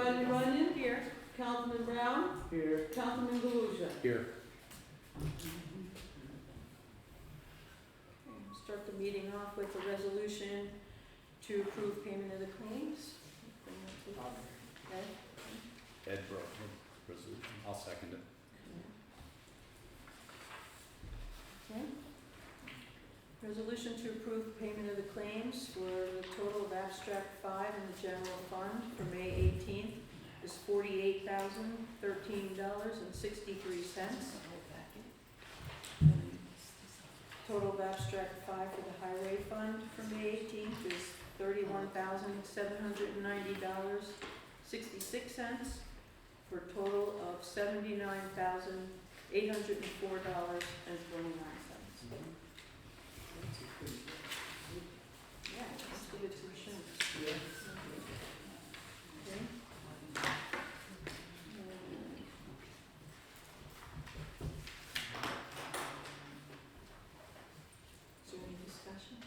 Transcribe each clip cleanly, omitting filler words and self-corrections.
Supervisor Runyon, Here. Councilman Brown, Here. Councilman Galusha. Here. Start the meeting off with a resolution to approve payment of the claims. Ed? Ed brought the resolution. I'll second it. Okay. Resolution to approve payment of the claims for the total of abstract 5 in the general fund for May 18th is $48,013.63. Total of abstract 5 for the highway fund for May 18th is $31,790.66 for a total of $79,804.29. Yeah, let's give it to insurance. Okay. Is there any discussion?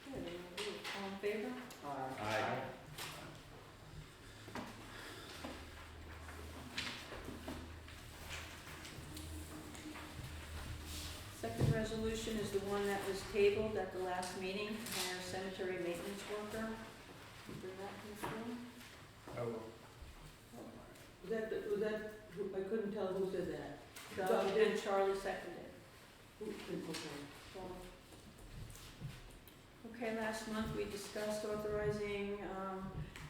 Okay, then we'll do it. All in favor? Aye. Second resolution is the one that was tabled at the last meeting, to hire a cemetery maintenance worker. Bring that before. Was that, I couldn't tell who said that. Doug and Charlie seconded. Okay. Okay, last month we discussed authorizing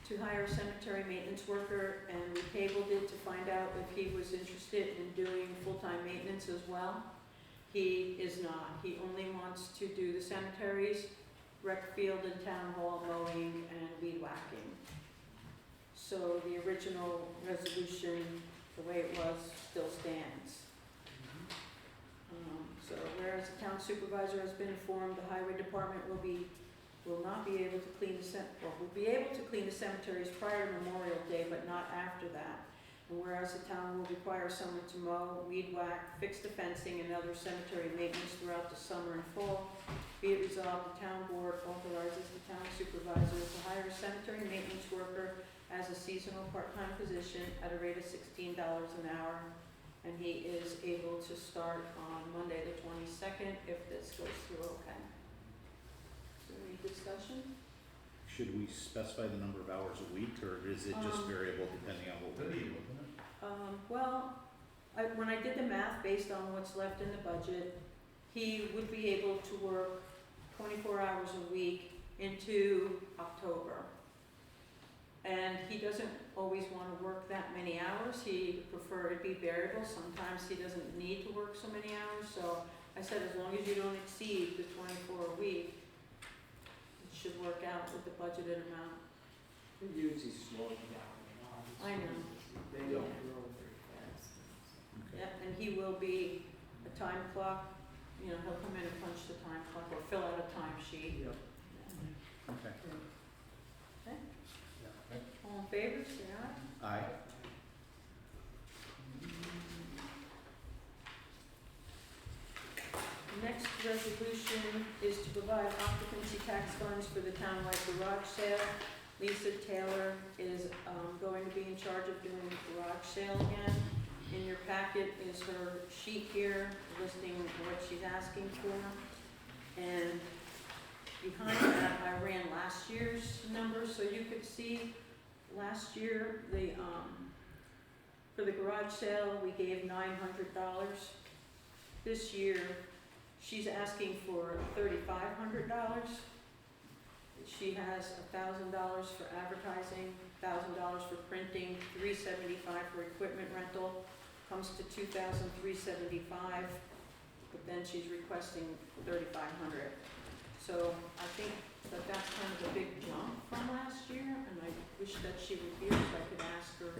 to hire a cemetery maintenance worker, and we tabled it to find out if he was interested in doing full-time maintenance as well. He is not. He only wants to do the cemeteries, rec field and town hall mowing and weed whacking. So the original resolution, the way it was, still stands. So whereas the town supervisor has been informed, the highway department will not be able to clean will be able to clean the cemeteries prior to Memorial Day, but not after that. And whereas the town will require someone to mow, weed whack, fix the fencing, and other cemetery maintenance throughout the summer and fall, be it resolved, the town board authorizes the town supervisor to hire a cemetery maintenance worker as a seasonal part-time position at a rate of $16 an hour. And he is able to start on Monday the 22nd if this goes through okay. Is there any discussion? Should we specify the number of hours a week, or is it just variable depending on what we need? Well, when I did the math based on what's left in the budget, he would be able to work 24 hours a week into October. And he doesn't always want to work that many hours. He prefer it be variable. Sometimes he doesn't need to work so many hours. So I said, as long as you don't exceed the 24 a week, it should work out with the budgeted amount. It usually slows down. I know. They don't grow very fast. Yeah, and he will be a time clock. You know, he'll come in and punch the time clock or fill out a time sheet. Yep. Okay. All in favor, say aye. Aye. Next resolution is to provide occupancy tax funds for the townwide garage sale. Lisa Taylor is going to be in charge of doing the garage sale again. In your packet is her sheet here listing what she's asking for. And behind that, I ran last year's numbers so you could see. Last year, for the garage sale, we gave $900. This year, she's asking for $3,500. She has $1,000 for advertising, $1,000 for printing, $375 for equipment rental, comes to $2,375, but then she's requesting $3,500. So I think that that's kind of a big jump from last year, and I wish that she were here so I could ask her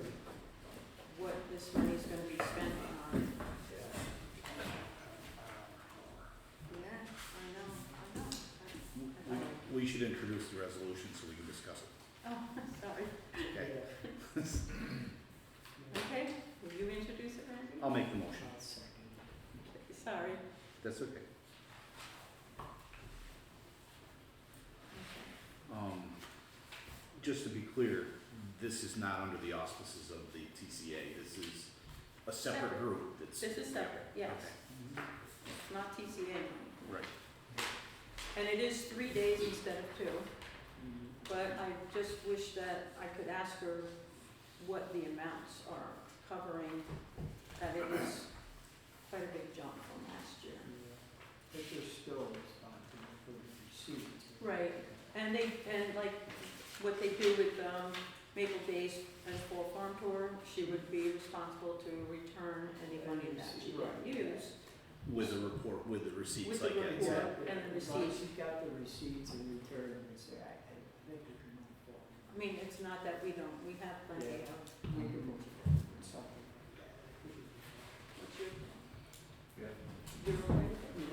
what this money's gonna be spent on. Yeah, I know. We should introduce the resolution so we can discuss it. Oh, sorry. Okay. Okay, will you introduce it, Randy? I'll make the motion. Sorry. That's okay. just to be clear, this is not under the auspices of the TCA, this is a separate Separate. group that's. This is separate, yes, Okay, it's not TCA money. right. And it is 3 days instead of 2, Mhm. but I just wish that I could ask her what the amounts are covering, that it is quite a big jump from last year. Yeah. But they're still responsible for the receipts. Right, and like what they do with Maple Days and Fall Farm Tour, she would be responsible to return any money that she didn't use. With a report, with the receipts, With like the Ed report. said. And the As long as receipts. she's got the receipts and return, and say, I think we can move forward. I mean, it's not that we don't, we have plenty Yeah. of, We can move forward with something like that. what's your, Yeah. you're okay with it? You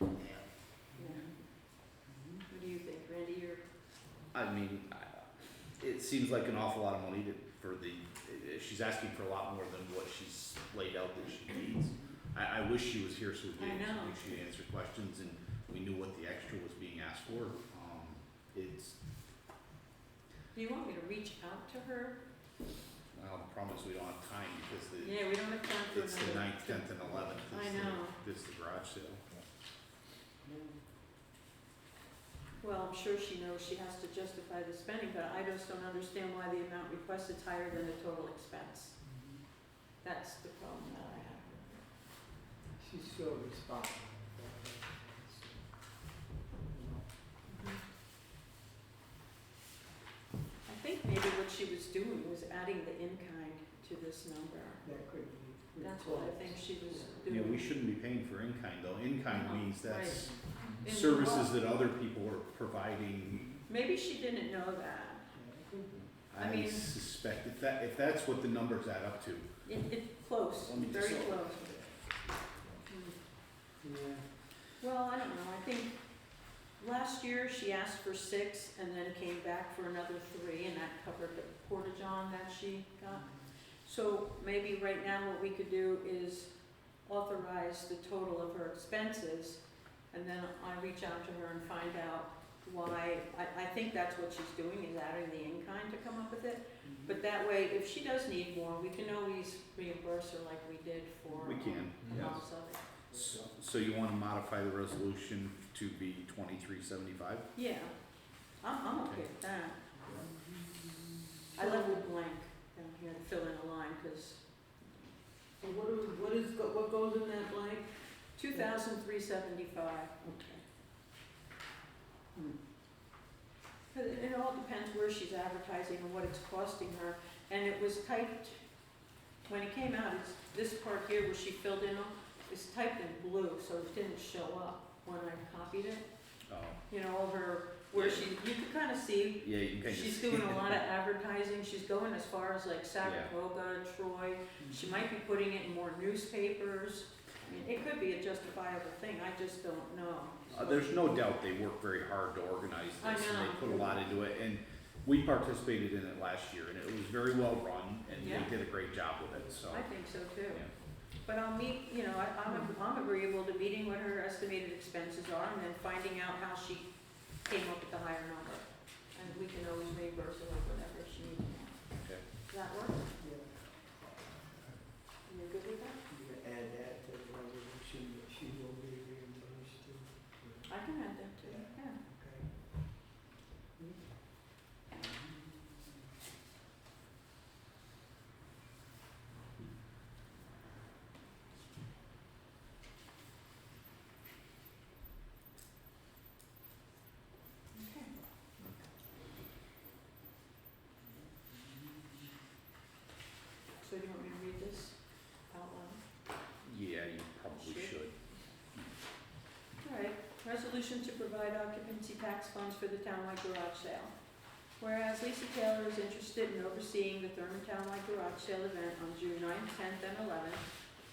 okay? Yeah. What do you think, Randy, you're, I mean, it seems like an awful lot of money for the, she's asking for a lot more than what she's laid out that she needs. I wish she was here so we I could, know. she could answer questions and we knew what the extra was being asked for. It's, do you want me to reach out to her? well, the problem is we don't have time because Yeah, we don't have time for it's the another. 9th, 10th and 11th. I know. This is the garage sale. Well, I'm sure she knows she has to justify the spending, but I just don't understand why the amount requested is higher than the total expense. That's the problem that I have. She's still responsible for it. You know, I think maybe what she was doing was adding the in-kind to this number. that could be. pretty That's what I close. think she was Yeah, doing. we shouldn't be paying for in-kind though. In-kind No, means that's In services what? that other people are providing. Maybe she didn't know that. Yeah, it could be. I I mean- suspect if that's what the numbers add up to, It's close, Let me just- very close. Hmm. Yeah. Well, I don't know, I think last year she asked for 6 and then came back for another 3, and that covered the porta-john that she got. So maybe right now what we could do is authorize the total of her expenses, and then I reach out to her and find out why, I think that's what she's doing, is adding the in-kind to come up with it. But that way, if she does need more, we can always reimburse her like we did for. we can. Lots of it. So you wanna modify the resolution to be 2375? Yeah, I'm okay with that. I left it blank down here to fill in a line, cause So what goes in that blank? 2,375. Okay. Cause it all depends where she's advertising and what it's costing her, and it was typed, when it came out, it's, this part here where she filled in, it's typed in blue, so it didn't show up when I copied it. Oh, You know, all her, where she, you could kinda see, yeah, you can kind of. she's doing a lot of advertising, she's going as far as like Saratoga, Troy, she might be putting it in more newspapers. I mean, it could be a justifiable thing, I just don't know. There's no doubt they work very hard to organize I this, and they know. put a lot into it, and we participated in it last year, and it was very well run, and Yeah. they did a great job with it, so. I think so too. Yeah. But I'll meet, you know, I'm agreeable to meeting what her estimated expenses are and then finding out how she came up with the higher number. And we can always reimburse her with whatever she needs more. Okay. Does that work? Yeah. You're good with that? You can add that to the resolution that she will be reimbursed to. I can add that too, yeah. Okay. Okay. So do you want me to read this out loud? Yeah, you probably Sure. should. All right, resolution to provide occupancy tax funds for the townwide garage sale. Whereas Lisa Taylor is interested in overseeing the Thurman Townwide Garage Sale event on June 9th, 10th, and 11th.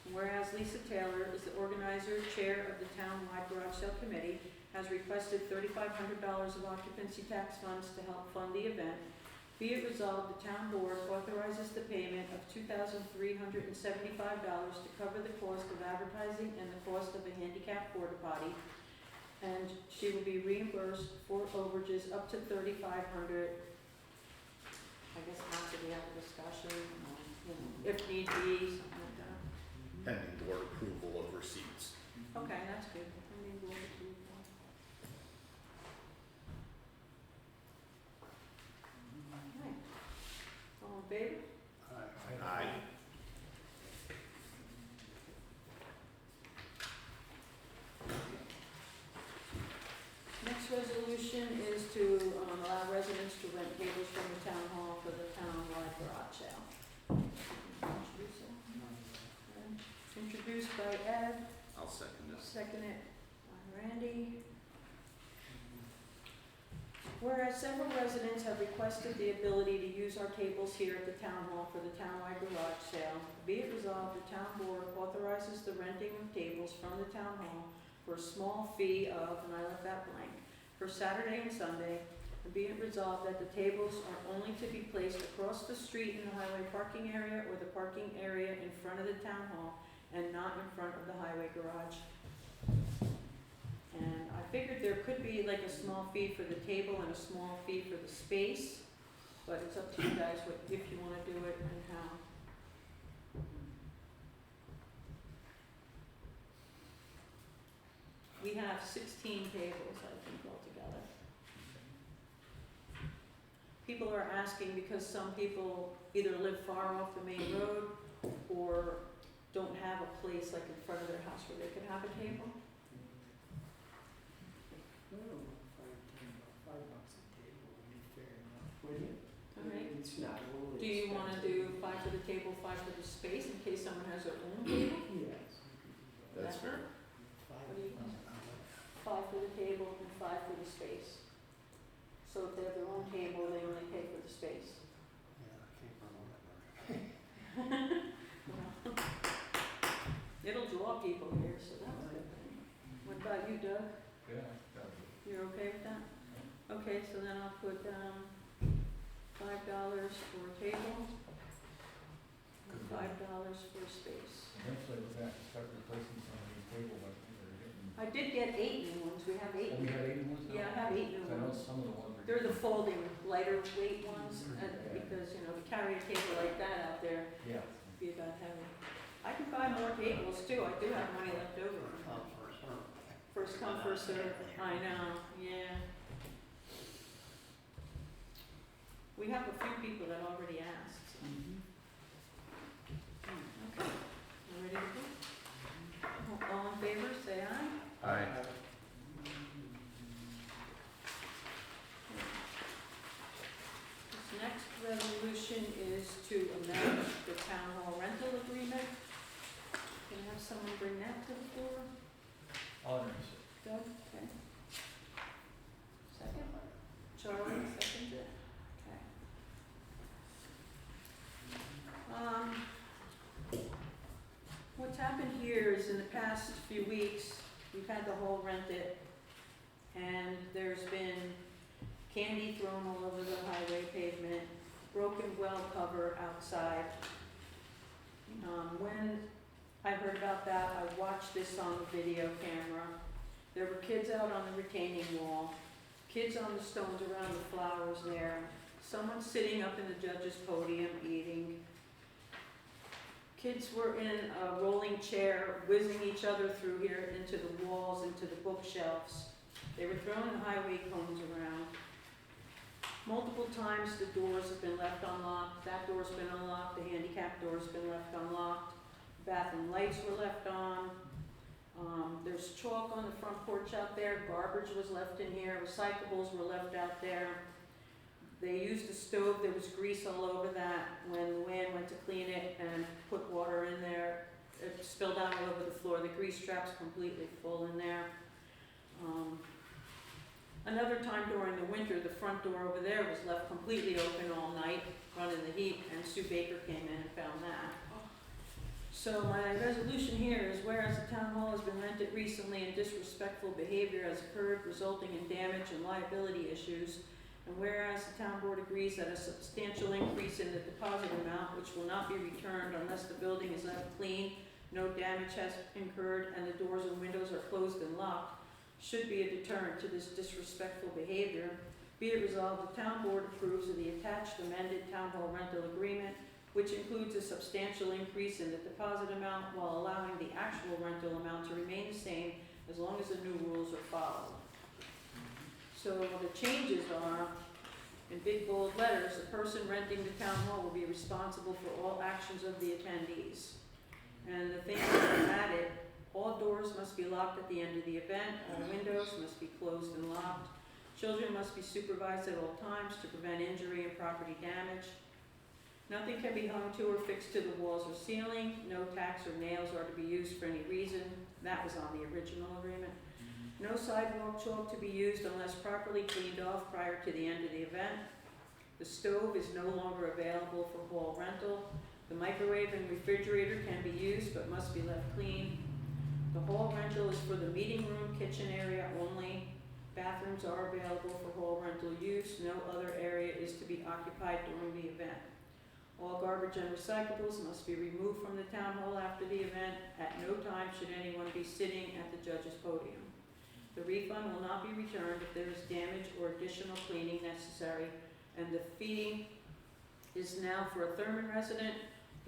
And whereas Lisa Taylor is the organizer, chair of the Townwide Garage Sale Committee, has requested $3,500 of occupancy tax funds to help fund the event. Be it resolved, the town board authorizes the payment of $2,375 to cover the cost of advertising and the cost of a handicap porta potty, and she will be reimbursed for overages up to $3,500. I guess after we have a discussion, you know, if need be, something like that. Pending board approval of receipts. Okay, that's good. I mean, we'll do that. Okay. All in favor? Aye. Next resolution is to allow residents to rent tables from the town hall for the town-wide garage sale. Introduce it. Introduced by Ed, I'll second this. seconded by Randy. Whereas several residents have requested the ability to use our tables here at the town hall for the town-wide garage sale, be it resolved, the town board authorizes the renting of tables from the town hall for a small fee of, and I left that blank, for Saturday and Sunday, and be it resolved that the tables are only to be placed across the street in the highway parking area or the parking area in front of the town hall and not in front of the highway garage. And I figured there could be like a small fee for the table and a small fee for the space, but it's up to you guys if you wanna do it and how. We have 16 tables, I think, altogether. People are asking because some people either live far off the main road or don't have a place like in front of their house where they could have a table. $5 a table would be fair enough, wouldn't it? All right. It's not overly Do you wanna expensive. do 5 for the table, 5 for the space in case someone has their own table? Yes. we could do that. That's fair. Five. What do you think? 5 for the table and 5 for the space. So if they have their own table, they only pay for the space. Yeah, I can't remember that. It'll draw people here, so that's a good thing. What about you, Doug? Yeah, that You're okay with that? Okay, so then I'll put down $5 for a table, and $5 for space. eventually we're gonna have to start replacing some of these tables, I think they're getting. I did get 8 new ones, we have 8. Oh, we had 80 ones now? Yeah, I have 8 new I know ones. some of the ones are. They're the folding, lighter weight ones, because, you know, to carry a table like that out there Yeah. would be about heavy. I can buy more tables too, I do have money left over. First come, first served. I know, yeah. We have a few people that already asked, so. Okay, you ready to go? All in favor, say aye. Aye. This next resolution is to amend the town hall rental agreement. Can I have someone bring that to the floor? I'll introduce it. Doug, okay. Second? Charlie, second it, okay. What's happened here is in the past few weeks, we've had the hall rented, and there's been candy thrown all over the highway pavement, broken well cover outside. When I heard about that, I watched this on the video camera. There were kids out on the retaining wall, kids on the stones around the flowers there, someone sitting up in the judge's podium eating. Kids were in a rolling chair, whizzing each other through here into the walls, into the bookshelves. They were throwing highway cones around. Multiple times the doors have been left unlocked, that door's been unlocked, the handicap door's been left unlocked, bathroom lights were left on. There's chalk on the front porch out there, garbage was left in here, recyclables were left out there. They used a stove, there was grease all over that. When Luann went to clean it and put water in there, it spilled out all over the floor. The grease trap's completely full in there. Another time during the winter, the front door over there was left completely open all night, running the heat, and Sue Baker came in and found that. So my resolution here is whereas the town hall has been rented recently and disrespectful behavior has occurred resulting in damage and liability issues, and whereas the town board agrees that a substantial increase in the deposit amount, which will not be returned unless the building is left clean, no damage has incurred, and the doors and windows are closed and locked, should be a deterrent to this disrespectful behavior. Be it resolved, the town board approves of the attached amended town hall rental agreement, which includes a substantial increase in the deposit amount while allowing the actual rental amount to remain the same as long as the new rules are followed. So the changes are, in big bold letters, the person renting the town hall will be responsible for all actions of the attendees. And the things that are added, all doors must be locked at the end of the event, all windows must be closed and locked. Children must be supervised at all times to prevent injury and property damage. Nothing can be hung to or fixed to the walls or ceiling. No tacks or nails are to be used for any reason. That was on the original agreement. No sidewalk chalk to be used unless properly cleaned off prior to the end of the event. The stove is no longer available for hall rental. The microwave and refrigerator can be used but must be left clean. The hall rental is for the meeting room, kitchen area only. Bathrooms are available for hall rental use. No other area is to be occupied during the event. All garbage and recyclables must be removed from the town hall after the event. At no time should anyone be sitting at the judge's podium. The refund will not be returned if there is damage or additional cleaning necessary, and the fee is now for a Thurman resident,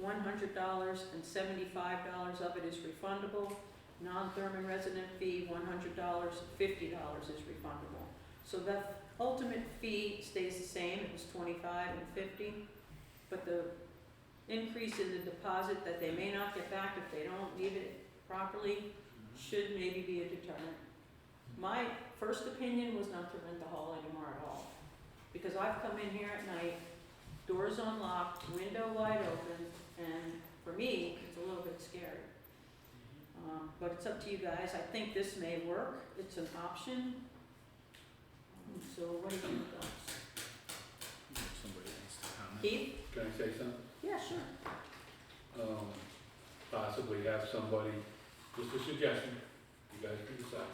$100 and $75 of it is refundable. Non-Thurman resident fee, $100, $50 is refundable. So the ultimate fee stays the same, it was $25 and $50, but the increase in the deposit that they may not get back if they don't leave it properly should maybe be a deterrent. My first opinion was not to rent the hall anymore at all, because I've come in here at night, doors unlocked, window wide open, and for me, it's a little bit scary. But it's up to you guys. I think this may work. It's an option. So what do you thoughts? Somebody wants to comment? Keith? Can I say something? Yeah, sure. Possibly have somebody, just a suggestion, you guys can decide.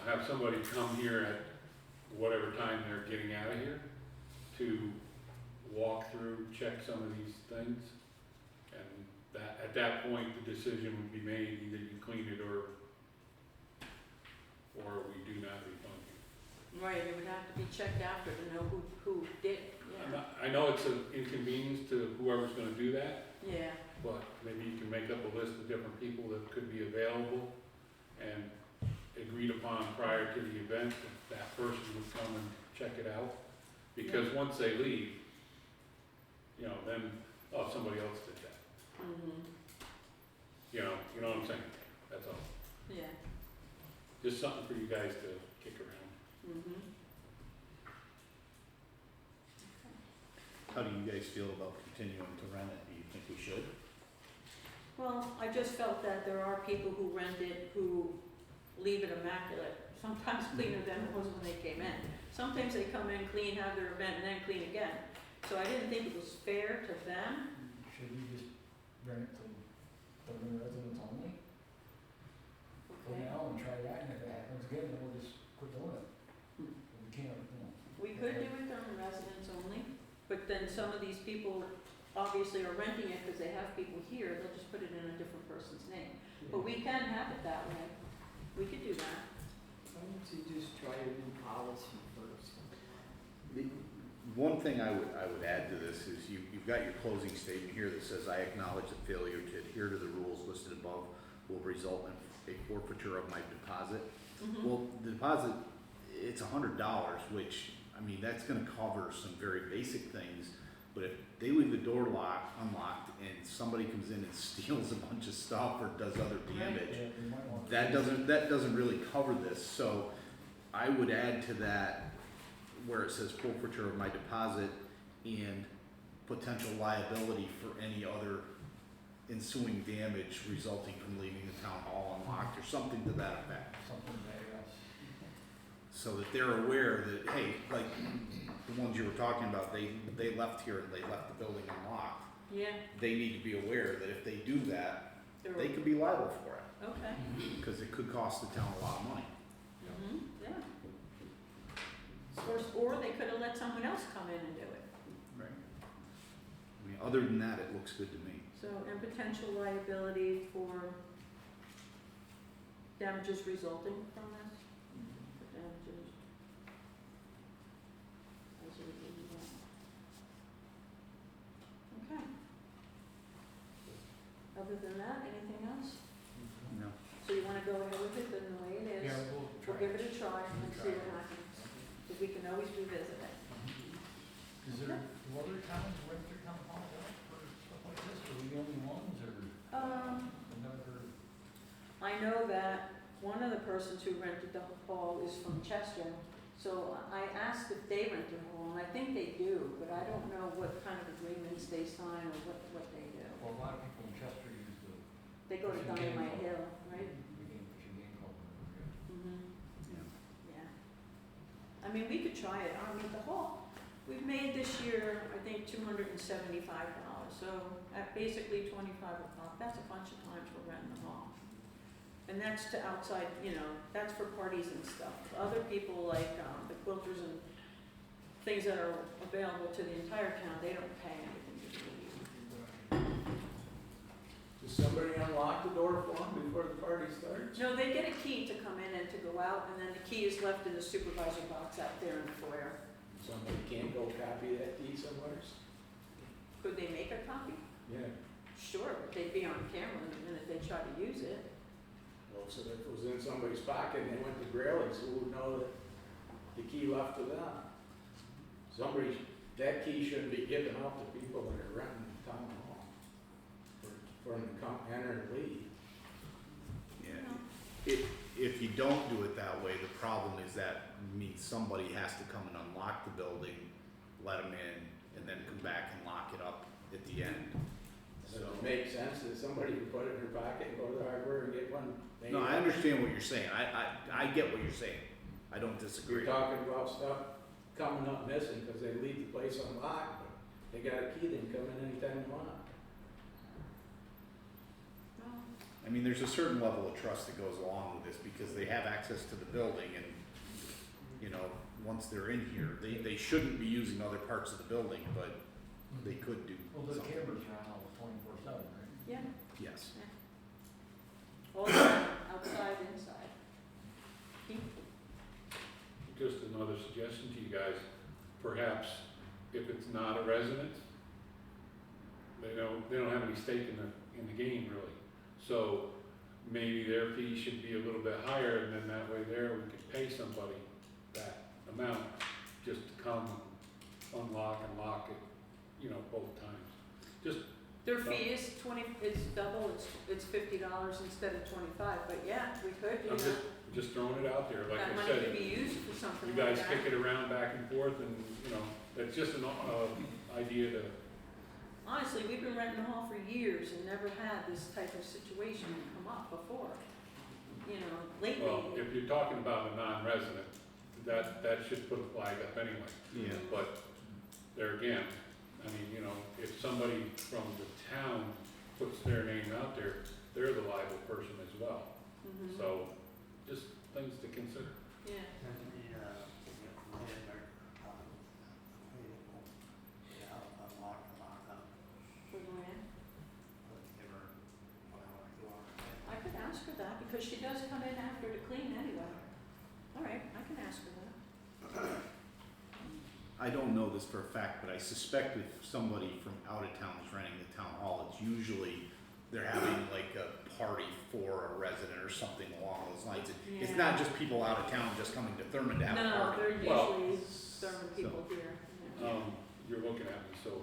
Have somebody come here at whatever time they're getting out of here to walk through, check some of these things. And that, at that point, the decision would be made, either you clean it or we do not refund you. Right, it would have to be checked after to know who did it. Yeah. I know it's an inconvenience to whoever's gonna do that, Yeah. but maybe you can make up a list of different people that could be available and agreed upon prior to the event, that person would come and check it out. Because once they leave, you know, then, oh, somebody else did that. Mhm. You know what I'm saying? That's all. Yeah. Just something for you guys to kick around. Mhm. How do you guys feel about continuing to rent it? Do you think we should? Well, I just felt that there are people who rent it who leave it immaculate, sometimes cleaner than it was when they came in. Sometimes they come in, clean, have their event, and then clean again. So I didn't think it was fair to them. Should we just rent it to Thurman residents only for Okay. now and try that, and if it happens again, then we'll just quit doing it. We can't, you know. We could do it on residents only, but then some of these people obviously are renting it because they have people here, they'll just put it in a different person's name. But we can have it that way. We could do that. Why don't you just try a new policy first? The one thing I would add to this is you've got your closing statement here that says, I acknowledge that failure to adhere to the rules listed above will result in a forfeiture of my deposit. Mhm. Well, the deposit, it's $100, which, I mean, that's gonna cover some very basic things. But if they leave the door unlocked and somebody comes in and steals a bunch of stuff or does other damage, Yeah, we might want to. that doesn't really cover this. So I would add to that where it says forfeiture of my deposit and potential liability for any other ensuing damage resulting from leaving the town hall unlocked or something to that effect. Something there, yes. So that they're aware that, hey, like the ones you were talking about, they left here and they left the building unlocked. Yeah, They need to be aware that if they do that, they're, they could be liable for it, okay. because it could cost the town a lot of money. Mhm. Yeah. Or they could have let someone else come in and do it. Right. I mean, other than that, it looks good to me. So, and potential liability for damages resulting from this, the damages. As a result. Okay. Other than that, anything else? No. So you wanna go ahead with it in the way it is? Yeah, we'll We'll try. give it a try and We'll see try. what happens, because we can always revisit it. Is there, do other towns rent their town halls out for stuff like this, are we the only ones, or? I've never heard. I know that one of the persons who rented the hall is from Chester, so I asked if they rent a hall, and I think they do, but I don't know what kind of agreements they sign or what they do. Well, a lot of people in Chester use the They go to Fishing game Dynamite club. Hill, right? Fishing game club, yeah. Mm-hmm, Yeah. yeah. I mean, we could try it, I mean, the hall, we've made this year, I think, $275, so at basically 25 a pop, that's a bunch of times we're renting the hall. And that's to outside, you know, that's for parties and stuff. Other people like the quilters and things that are available to the entire town, they don't pay anything to do it. Does somebody unlock the door for them before the party starts? No, they get a key to come in and to go out, and then the key is left in the supervisor box out there in the foyer. Somebody can't go copy that key somewhere? Could they make a copy? Yeah. Sure, but they'd be on camera the minute they try to use it. Well, so if it was in somebody's pocket and they went to Grayling's, who would know that the key left to them? Somebody, that key shouldn't be given out to people that are renting the town hall for them to come enter and leave. Yeah. If you don't do it that way, the problem is that means somebody has to come and unlock the building, let them in, and then come back and lock it up at the end. Does it make sense that somebody could put it in their pocket and go to the hardware and get one? No, I understand what you're saying. I get what you're saying. I don't disagree. You're talking about stuff coming up missing because they leave the place unlocked, but they got a key, they can come in anytime they want. I mean, there's a certain level of trust that goes along with this because they have access to the building and, you know, once they're in here, they shouldn't be using other parts of the building, but they could do Well, the something. cameras are on 24/7, right? Yeah, Yes. all outside, inside. Just another suggestion to you guys, perhaps if it's not a resident, they don't have any stake in the game really. So maybe their fee should be a little bit higher, and then that way there we could pay somebody that amount just to come unlock and lock it, you know, both times. Just, Their fee is it's double, it's $50 instead of 25, but yeah, we could, you I'm know, just throwing it out there, like that I money said. could be used for something You like guys that. kick it around back and forth and, you know, it's just an, idea to, Honestly, we've been renting the hall for years and never had this type of situation come up before. You know, lately. well, if you're talking about a non-resident, that should put a flag up anyway. Yeah. But there again, I mean, you know, if somebody from the town puts their name out there, they're the liable person as well. Mhm. So, just things to consider. Yeah, for the land. I could ask her that because she does come in after to clean anyway. All right, I can ask her that. I don't know this for a fact, but I suspect if somebody from out of town is renting the town hall, it's usually they're having like a party for a resident or something along those lines. It's Yeah. not just people out of town just coming to Thurman to have a No, party. they're Well, usually serving people here. Yeah. You're looking at me, so,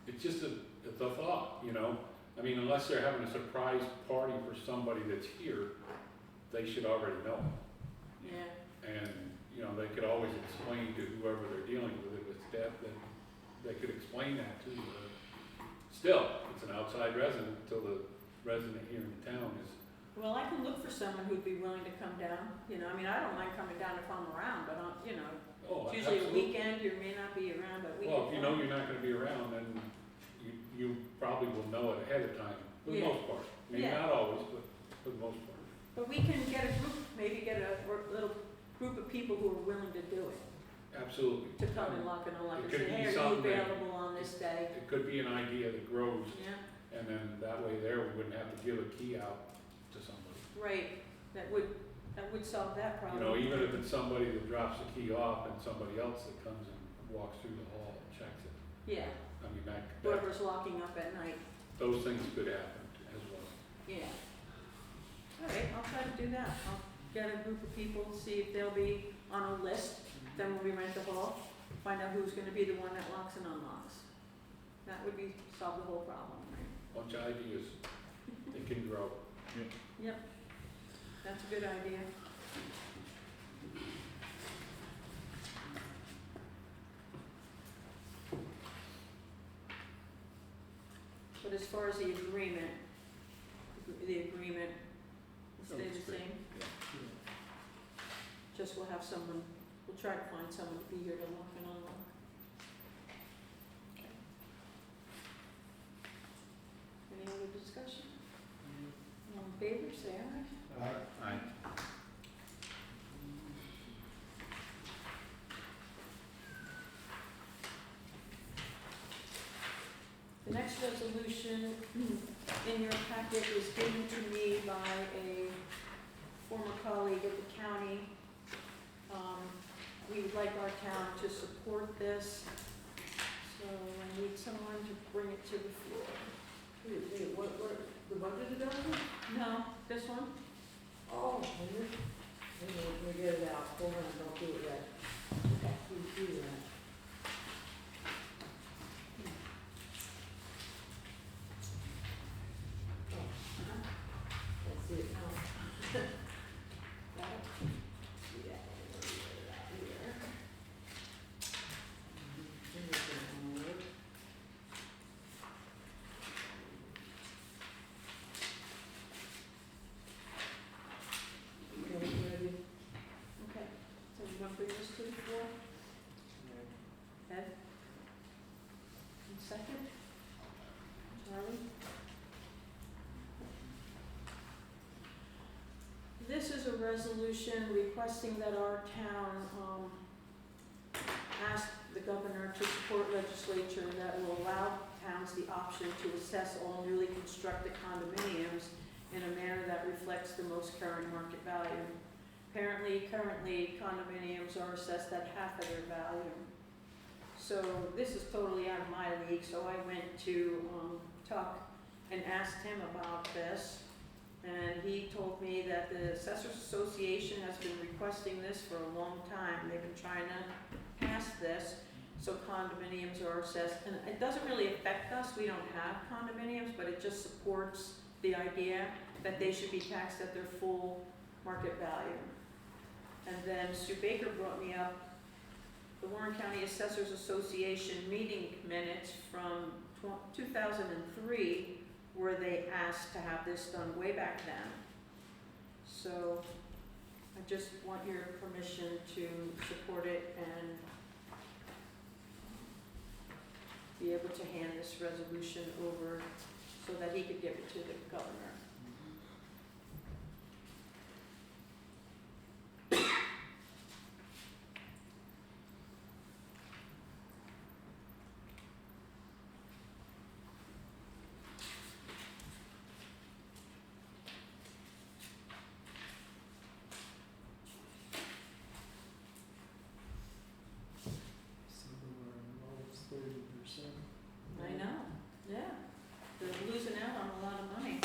it's just it's a thought, you know? I mean, unless they're having a surprise party for somebody that's here, they should already know. Yeah, And, you know, they could always explain to whoever they're dealing with, if it's staff, that they could explain that to. Still, it's an outside resident until the resident here in town is, well, I can look for someone who'd be willing to come down, you know, I mean, I don't mind coming down if I'm around, but I'm, you know, oh, it's usually a absolutely. weekend, you may not be around, but we can. Well, if you know you're not gonna be around, then you probably will know it ahead of time, for the Yeah. most part. Maybe Yeah. not always, but for the most part. But we can get a group, maybe get a little group of people who are willing to do it, Absolutely. to come and lock and unlock It and could say, be hey, are you something that- available on this day? It could be an idea that grows, Yeah, and then that way there, we wouldn't have to give a key out to somebody. Right, that would solve that You problem. know, even if it's somebody that drops the key off and somebody else that comes and walks through the hall and checks it. Yeah, I mean, that, whoever's locking up at night, those things could happen as well. yeah. All right, I'll try to do that. I'll get a group of people, see if they'll be on a list, then when we rent the hall, find out who's gonna be the one that locks and unlocks. That would be, solve the whole problem, right? Bunch of ideas, they can grow. Yep, that's a good idea. But as far as the agreement will stay the Looks great. same, Yeah. just we'll have someone, we'll try to find someone to be here to lock and unlock. Okay. Any other discussion? All in favor, say aye. Aye. The next resolution in your packet is given to me by a former colleague at the county. We would like our town to support this, so I need someone to bring it to the floor. Wait, what, the budget adjustment? No, this one? Oh, let me get it out, hold on, don't do it yet. Okay. Please do that. Let's see it now. Got it? Yeah, let me get it out here. Fingerprint. Okay, ready? Okay, so you want to bring this to the floor? Ed? And second? Charlie? This is a resolution requesting that our town, ask the governor to support legislature that will allow towns the option to assess all newly constructed condominiums in a manner that reflects the most current market value. Currently condominiums are assessed at half of their value. So this is totally out of my league, so I went to, Tuck and asked him about this. And he told me that the Assessors Association has been requesting this for a long time. They've been trying to pass this, so condominiums are assessed. And it doesn't really affect us, we don't have condominiums, but it just supports the idea that they should be taxed at their full market value. And then Sue Baker brought me up the Warren County Assessors Association meeting minutes from 2003, where they asked to have this done way back then. So I just want your permission to support it and be able to hand this resolution over so that he could give it to the governor. Some of our loans 30%. I know, yeah. They're losing out on a lot of money.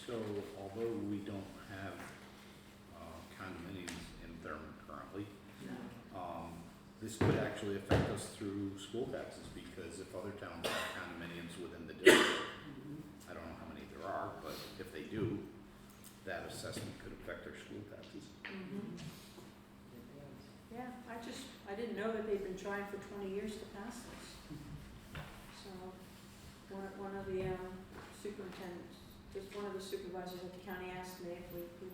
So although we don't have condominiums in Thurman currently, this could actually affect us through school taxes, because if other towns have condominiums within the district, I don't know how many there are, but if they do, that assessment could affect our school taxes. Mhm. Yeah, I didn't know that they've been trying for 20 years to pass this. So, one of the superintendents, just one of the supervisors at the county asked me if we could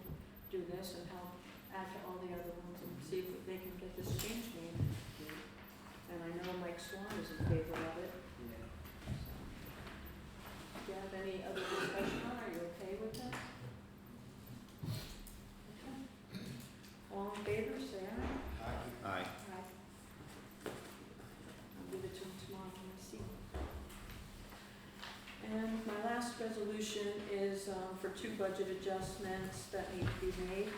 do this and help add to all the other ones and see if they can get this change made. And I know Mike Swan is in favor of it, Yeah. so. Do you have any other discussion on it? Are you okay with that? Okay. All in favor, say aye. Aye. Aye. I'll give it to him tomorrow when I see him. And my last resolution is for 2 budget adjustments that need to be made. So,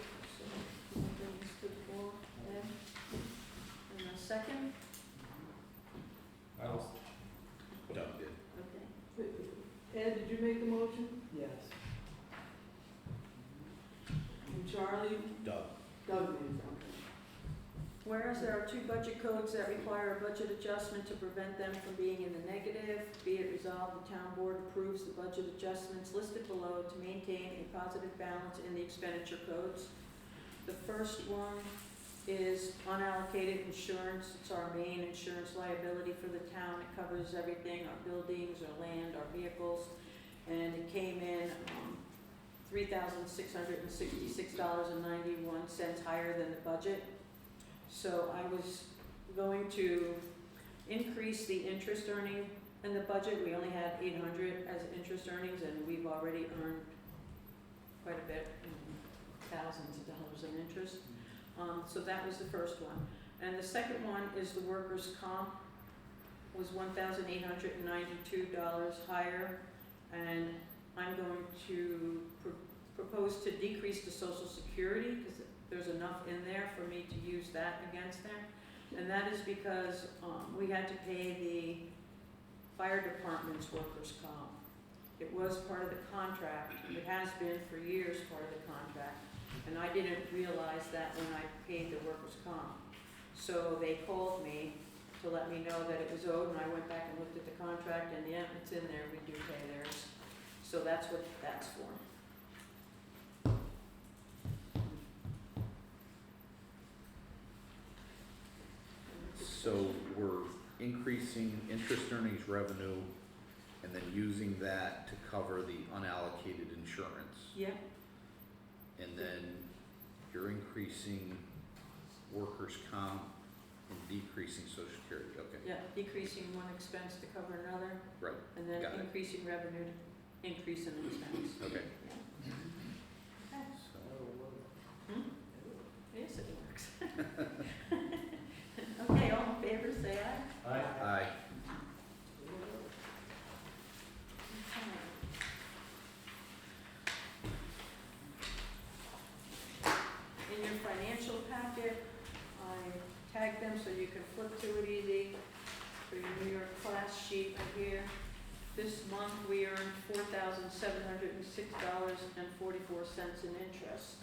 you want to bring this to the floor, Ed? And a second? Doug did. Okay. Ed, did you make the motion? Yes. And Charlie? Doug. Doug made something. Whereas there are 2 budget codes that require a budget adjustment to prevent them from being in the negative, be it resolved, the town board approves the budget adjustments listed below to maintain a positive balance in the expenditure codes. The first one is unallocated insurance. It's our main insurance liability for the town. It covers everything, our buildings, our land, our vehicles. And it came in $3,666.91 higher than the budget. So I was going to increase the interest earning in the budget. We only had 800 as interest earnings, and we've already earned quite a bit, thousands of dollars in interest. So that was the first one. And the second one is the workers' comp was $1,892 higher, and I'm going to propose to decrease the Social Security, because there's enough in there for me to use that against there. And that is because we had to pay the fire department's workers' comp. It was part of the contract. It has been for years part of the contract. And I didn't realize that when I paid the workers' comp. So they called me to let me know that it was owed, and I went back and looked at the contract, and yeah, it's in there, we do pay theirs. So that's what that's for. So we're increasing interest earnings revenue and then using that to cover the unallocated insurance. Yeah, And then you're increasing workers' comp and decreasing social security, okay, yeah, decreasing one expense to cover another, right, and then Got it. increasing revenue to increase an expense. okay. Yeah. Okay. So, Yes, it works. Okay, all in favor, say aye. aye. In your financial packet, I tagged them so you can flip to it easy for your New York class sheet right here. This month, we earned $4,706.44 in interest.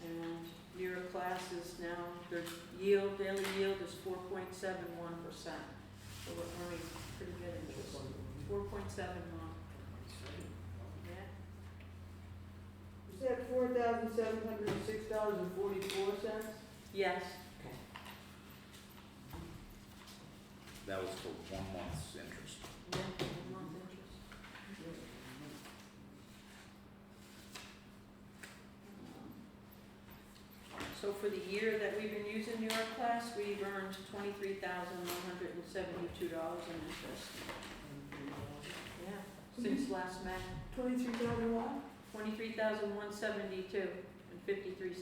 And New York class is now, their yield, daily yield is 4.71%. So we're earning pretty good interest. 4.71, yeah. Is that $4,706.44? Yes, That was for 1 month's interest. yeah, 1 month interest. So for the year that we've been using New York class, we've earned $23,172 in interest. Yeah, since last May, 23,000 what? $23,172.53. Wait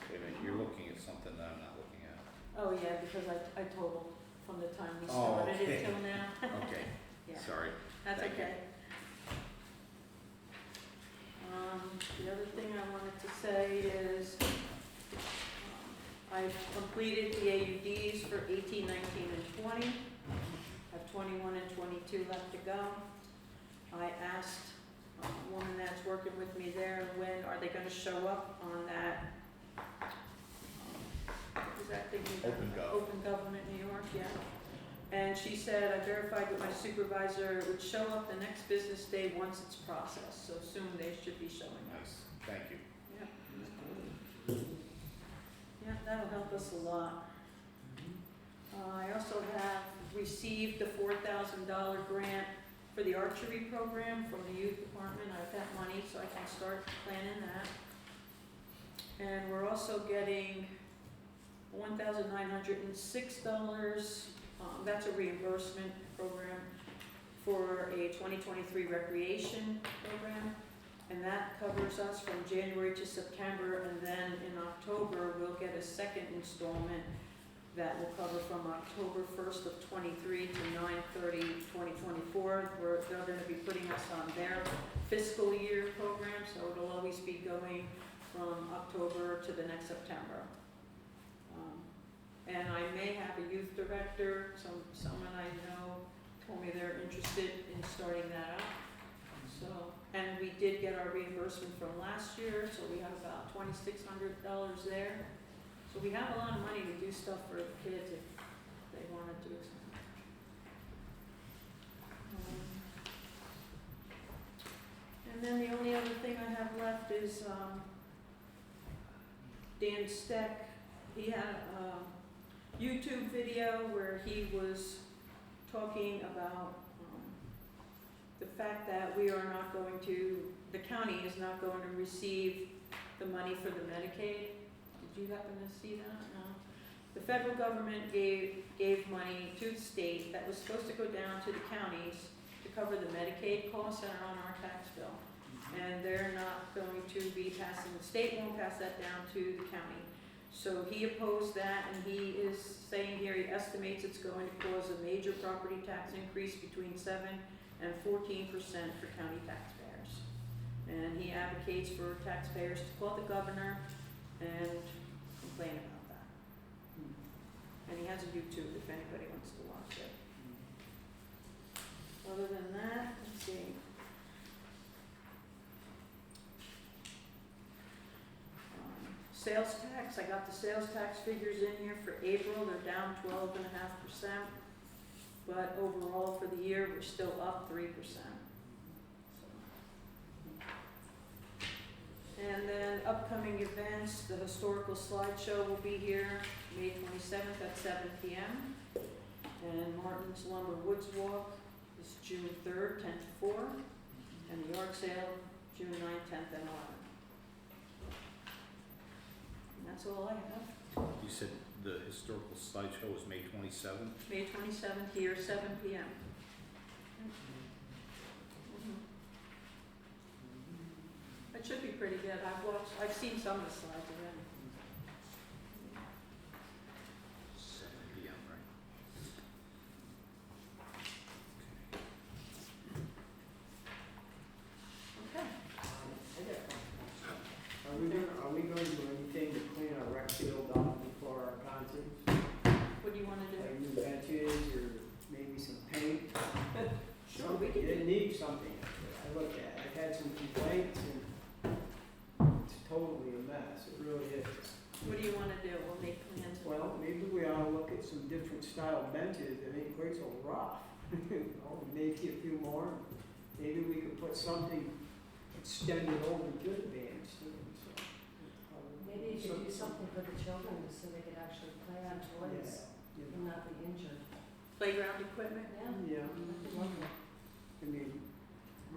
a minute, you're looking at something that I'm not looking at. Oh, yeah, because I totaled from the time we Oh, started okay. until now. Okay, Yeah, sorry. that's Thank you. okay. The other thing I wanted to say is, I've completed the AUDs for 18, 19, and 20. I have 21 and 22 left to go. I asked woman that's working with me there, when are they gonna show up on that? What is that thing? Open Gov. Open Government New York, yeah. And she said, I verified with my supervisor, it would show up the next business day once it's processed, so soon they should be showing up. Nice, thank you. Yeah. Yeah, that'll help us a lot. I also have received a $4,000 grant for the archery program from the youth department. I have that money, so I can start planning that. And we're also getting $1,906, that's a reimbursement program for a 2023 recreation program. And that covers us from January to September, and then in October, we'll get a second installment that will cover from October 1st of '23 to 9/30/2024, where they're gonna be putting us on their fiscal year program, so it'll always be going from October to the next September. And I may have a youth director, someone I know told me they're interested in starting that up. So, and we did get our reimbursement from last year, so we have about $2,600 there. So we have a lot of money to do stuff for the kids if they wanna do something. And then the only other thing I have left is, Dan Steck, he had a YouTube video where he was talking about the fact that we are not going to, the county is not going to receive the money for the Medicaid. Did you happen to see that? No. The federal government gave money to the state that was supposed to go down to the counties to cover the Medicaid costs that are on our tax bill. And they're not going to be passing, the state won't pass that down to the county. So he opposed that, and he is saying here he estimates it's going to cause a major property tax increase between 7 and 14% for county taxpayers. And he advocates for taxpayers to call the governor and complain about that. And he has a YouTube if anybody wants to watch it. Other than that, let's see. Sales tax, I got the sales tax figures in here for April, they're down 12.5%. But overall for the year, we're still up 3%. And then upcoming events, the historical slideshow will be here May 27th at 7 p.m. And Martin's Lumber Woods Walk is June 3rd, 10 to 4. And the yard sale, June 9th, 10th, and 11th. And that's all I have. You said the historical slideshow was May 27th? May 27th here, 7 p.m. It should be pretty good. I've seen some of the slides already. 7 p.m., right? Okay. Are we going to do anything to clean our rec field up before our concerts? What do you want to do? Like new benches or maybe some paint? Sure, we can It do. needs something. I look at it, I've had some complaints and it's totally a mess, it really is. What do you want to do? We'll make plans. Well, maybe we ought to look at some different style benches that ain't quite so rough. You know, maybe a few more. Maybe we could put something extended over to the bands too. So, Maybe you could do something for the children so they could actually play on toys Yeah, and not be injured. Playground equipment? Yeah. yeah. That'd be wonderful. I mean,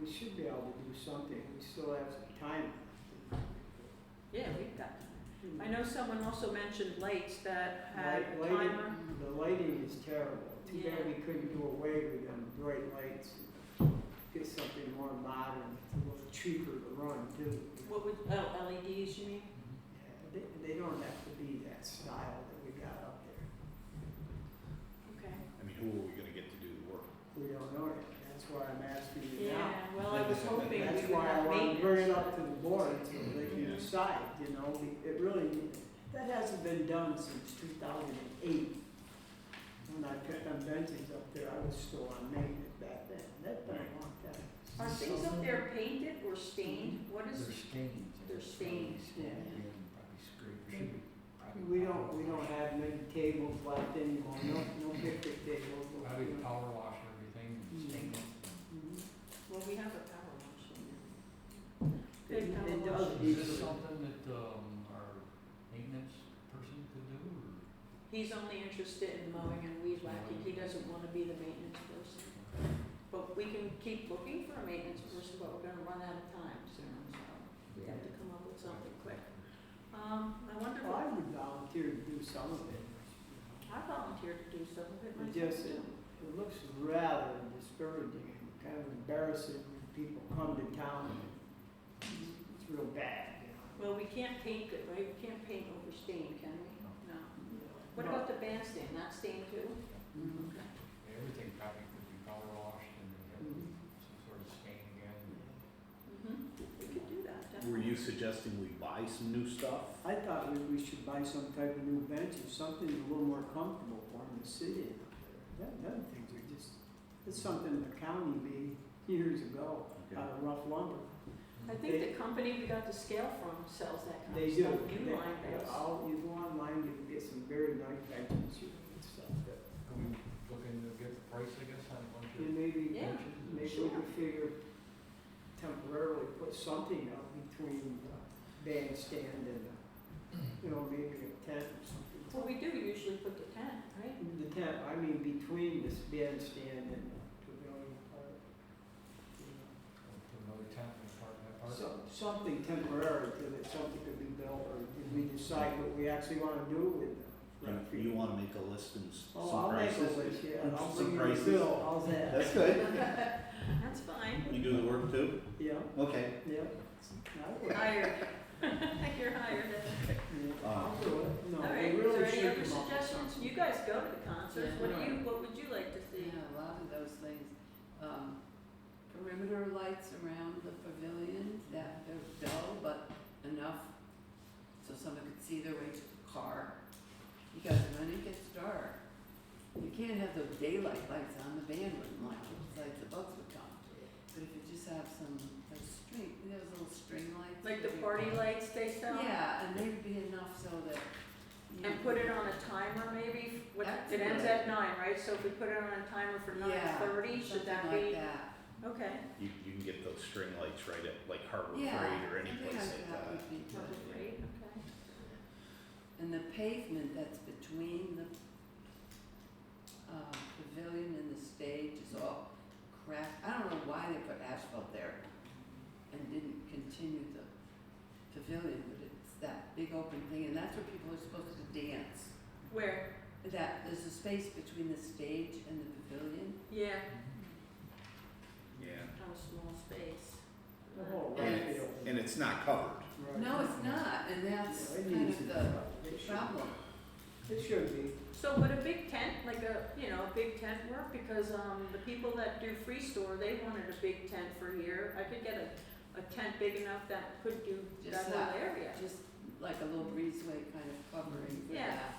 we should be able to do something. We still have some time. Yeah, we've got time. I know someone also mentioned lights that had a Lighting- timer. The lighting is terrible. Too bad Yeah. we couldn't do away with them bright lights. Get something more modern, a little cheaper to run too. What would, LEDs you mean? Yeah, they don't have to be that style that we got up there. Okay. I mean, who are we gonna get to do the work? We don't know yet. That's why I'm asking you now. Yeah, well, I was hoping we That's would why I have want to maintenance. bring it up to the board so they can Yeah. decide, you know, it really, that hasn't been done since 2008. When I put them benches up there, I was still on maintenance back then, that's been a long time. Are things up there painted or stained? What is, They're stains. They're stains, yeah. Probably scraped, should be. probably We power don't wash. have many tables left anymore, no picnic tables. Probably power wash everything and stain it. Mhm. well, we have a power wash in there. It Good power it wash. does Is need this to- something that, our maintenance person could do, or? He's only interested in mowing and weed whacking, he doesn't wanna be the maintenance person. But we can keep looking for a maintenance person, but we're gonna run out of time soon, so we have to come up with something quick. I wonder Well, I if, would volunteer to do some of it. I volunteered to do some of it It myself just, too. it looks rather discouraging and kind of embarrassing when people come to town and it's real bad, you know. Well, we can't paint it, right? We can't paint over stain, can we? No. What No. about the bandstand, not stained too? Mhm. Okay. Everything probably could be power washed and have Mhm. some sort of stain again. We could do that, Were definitely. you suggesting we buy some new stuff? I thought we should buy some type of new benches, something a little more comfortable for them to sit in. Them things are just, it's something the county made years ago out of rough lumber. I think the company we got the scale from sells that kind They of do. stuff, They- Uline does. You go online, you can get some very nice benches and stuff that, Can we look into, get the price, I guess, on a bunch of and maybe, Yeah, benches? maybe we could figure temporarily put something up between the bandstand and, maybe a tent or something. Well, we do usually put the tent, right? The tent, I mean, between this bandstand and the pavilion part. Put another tent in part of that part? Something temporary, till that something could be built, or did we decide what we actually wanna do with the rec field? You wanna make a list and Oh, some I'll make a prices? list, yeah, and I'll Some bring you a prices. bill, how's that? That's good. That's fine. You do the work too? Yeah, Okay. yeah. I would. Hired. You're hired. Yeah, I'll do it. No, All we right, is really there any should other come up with suggestions? something. You guys go to the concerts, Yeah. what would you like to see? Yeah, a lot of those things. Perimeter lights around the pavilion, that they're dull, but enough so someone could see their way to the car. Because when it gets dark, you can't have those daylight lights on, the band wouldn't like it, it's like the bugs would come. But if you just have some, those string, those little string lights. Like the that you- party lights they sell? Yeah, and they would be enough so that. And put it on a timer maybe? That's It ends good. at 9, right? So if we put it on a timer for Yeah, 9:30, should that something be? like that. Okay. You can get those string lights right at like Harbor Freight Yeah, or any something place like like that that. would be Harbor good. Freight, okay. And the pavement that's between the pavilion and the stage is all cracked. I don't know why they put asphalt there and didn't continue the pavilion, but it's that big open thing, and that's where people are supposed to dance. Where? That, there's a space between the stage and the pavilion. Yeah, Yeah. kind of small space. The whole And rec it's- field. And it's not covered. Right. No, it's not, and that's Yeah, it kind needs of to be the covered. It should be. problem. It should be. So would a big tent, like a big tent work? Because the people that do free store, they wanted a big tent for here. I could get a tent big enough that could do Just that that. whole area. Just like a little breezeway kind of covering for Yeah. that.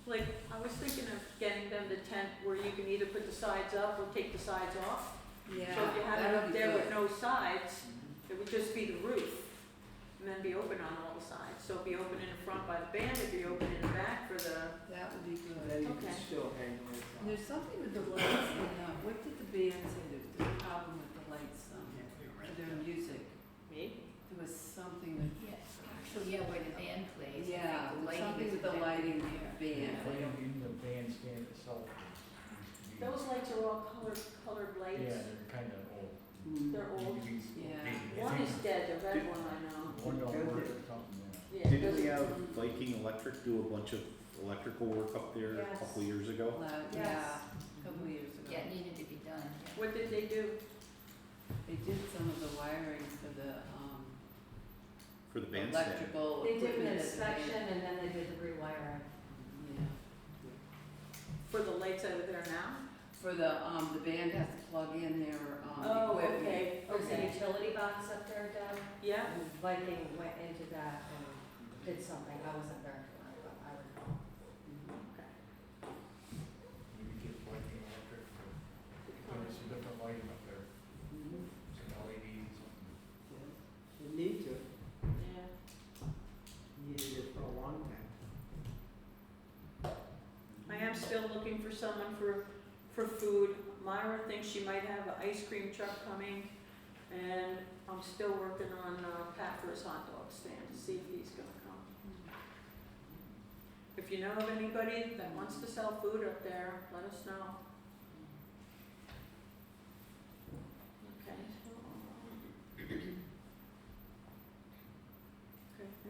Like, I was thinking of getting them the tent where you can either put the sides up or take the sides off. Yeah, So if you had it that'd up be there with good. no sides, it would just be the roof. And then be open on all the sides. So it'd be open in the front by the band, it'd be open in the back for the, That would be good. Then you can Okay. still hang lights And on. there's something with the lights, and what did the band say, there's a problem with the lights, for their music? maybe. There was something that, Yeah, actually, yeah, where the band plays. I think yeah, the there's lighting something is with the better lighting there. with the band. In the bandstand itself, it used to be. Those lights are all colored lights. Yeah, they're kind of old. Mm. They're old. Yeah. One is dead, the red one I know. One don't work or something, yeah. Yeah, Didn't we doesn't- have Viking Electric do a bunch of electrical work up there a Yes. couple years ago? Loud, Yes. yeah, a couple of years ago. Yeah, it needed to be done. yeah. What did they do? They did some of the wiring for the, For the bandstand? electrical They did equipment an at the band. inspection and then they did the rewiring. Yeah. For the lights that are there now? For the band has to plug in their, Oh, equipment. okay, There's a okay. utility box up there, Doug, Yeah, and Viking went into that and did something, I wasn't there, but I recall. okay. Maybe get lighting electric, for, there's some different lighting up there. for someone for food. Myra thinks she might have an ice cream truck coming, and I'm still working on Pat for his hot dog stand to see if he's gonna come. If you know of anybody that wants to sell food up there, let us know. Okay. Okay,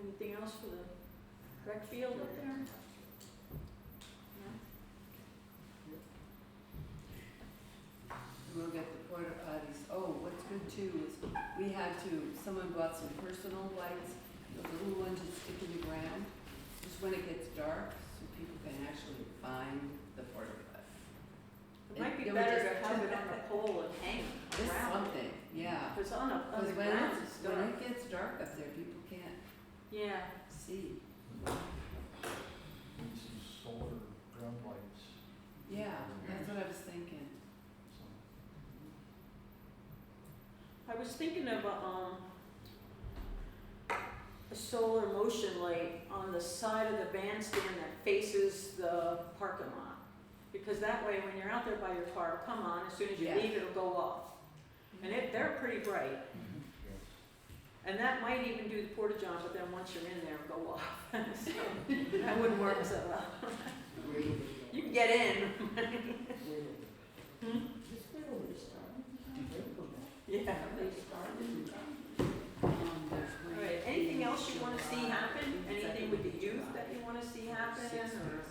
anything else for the rec field up there? No? We'll get the porta potties. Oh, what's good too is someone bought some personal lights, the little ones that stick in the ground, just when it gets dark, so people can actually find the porta potty. It might be They were better just- to have it on a pole and hang It's around. something, yeah. If it's on the Because ground, it's when dark. it gets dark up there, people can't Yeah, see. Need some solar ground lights. Yeah, that's what I was thinking. So, I was thinking of a solar motion light on the side of the bandstand that faces the parking lot. Because that way, when you're out there by your car, it'll come on, as soon as you Yeah. leave, it'll go off. And they're pretty bright. yes. And that might even do the porta john, but then once you're in there, it'll go off. So, that wouldn't work so well. You can get in. Hmm? Yeah. There's All right, anything else you wanna see happen? Anything with the youth that you wanna see happen, or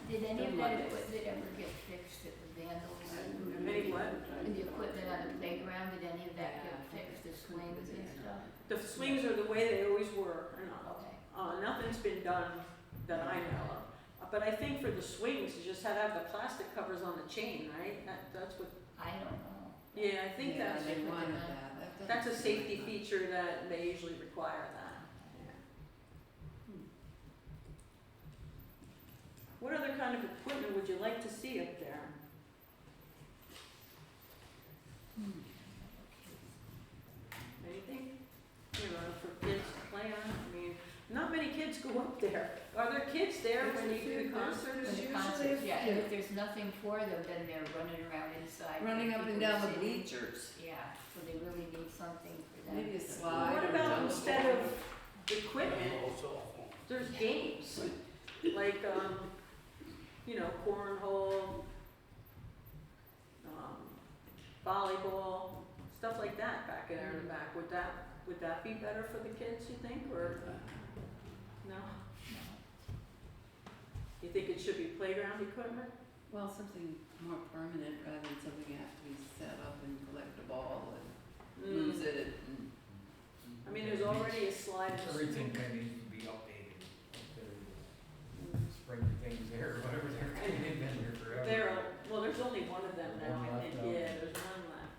Did any of that equipment ever get fixed at the vandals? any what? And the equipment on the playground, did any of that get fixed, the swings and stuff? The swings are the way they always were, and, Okay. nothing's been done that I know of. But I think for the swings, you just have to have the plastic covers on the chain, right? That's what, I don't know. yeah, I think Yeah, that's, they wanted that. That that's a doesn't safety seem like feature that they usually require that. What other kind of equipment would you like to see up there? Anything? You know, for kids to play on? I mean, not many kids go up there. Are there kids there when you do the concerts? When the concerts, yeah, and if there's nothing for them, then they're running around inside. Running up and People down the sitting. bleachers. Yeah, so they really need something for them. Maybe a Well, slide what or about jump instead ball. of equipment, there's games, like, you know, cornhole, volleyball, stuff like that back there in the back. Would that be better for the kids, you think, or no? You think it should be playground equipment? Well, something more permanent rather than something you have to be set up and collect a ball and lose it. And I mean, there's already a slide. Everything kind of needs to be updated. The spring things there, whatever they're, they've been here forever. Well, there's only one of them now, One I left think, out. yeah, there's one left.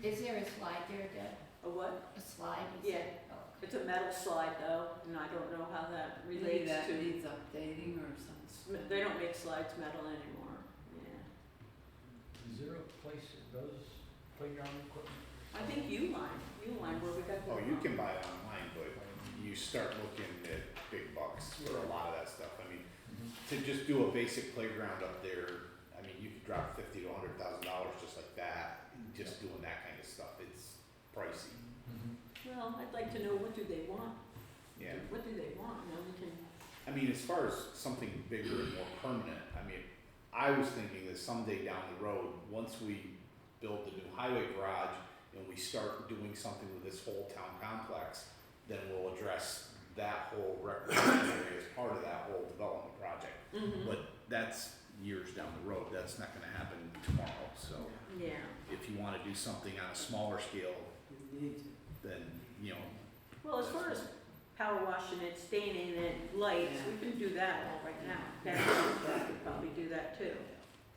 Is there a slide there, Deb? A what? A slide? you Yeah. said? Oh. It's a metal slide though, and I don't know how that maybe relates that to, needs updating or something. they don't make slides metal anymore, yeah. Is there a place that does playground equipment? I think Uline where we got the. Oh, you can buy it online, but you start looking at big bucks for a lot of that stuff. I mean, to just do a basic playground up there, I mean, you could drop $50,000 to $100,000 just like that, just doing that kind of stuff. It's pricey. Well, I'd like to know, what do they want? Yeah. What do they want, you know, we can, I mean, as far as something bigger and more permanent, I mean, I was thinking that someday down the road, once we build the new highway garage and we start doing something with this whole town complex, then we'll address that whole recreation area as part of that whole development project. But that's years down the road, that's not gonna happen tomorrow, so yeah. if you wanna do something on a smaller scale, then, you know, Well, as far as power washing it, staining it, lights, we can do that all right now. That could probably do that too.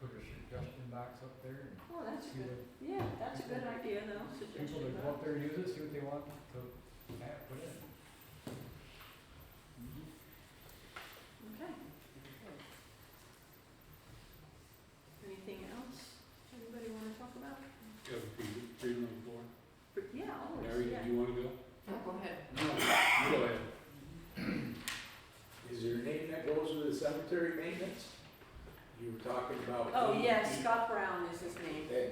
Put a suggestion box up there and Oh, that's see good. what Yeah, that's a good idea though, people suggestion. that go up there and use it, see what they want to put in. Okay. Anything else anybody wanna talk about? You have a freedom on the floor. Yeah, always, Larry, yeah. do you wanna go? Oh, go ahead. No, you go ahead. Is there a name that goes with the cemetery maintenance? You were talking about. Oh, E- yeah, E- Scott Brown is his name. Okay.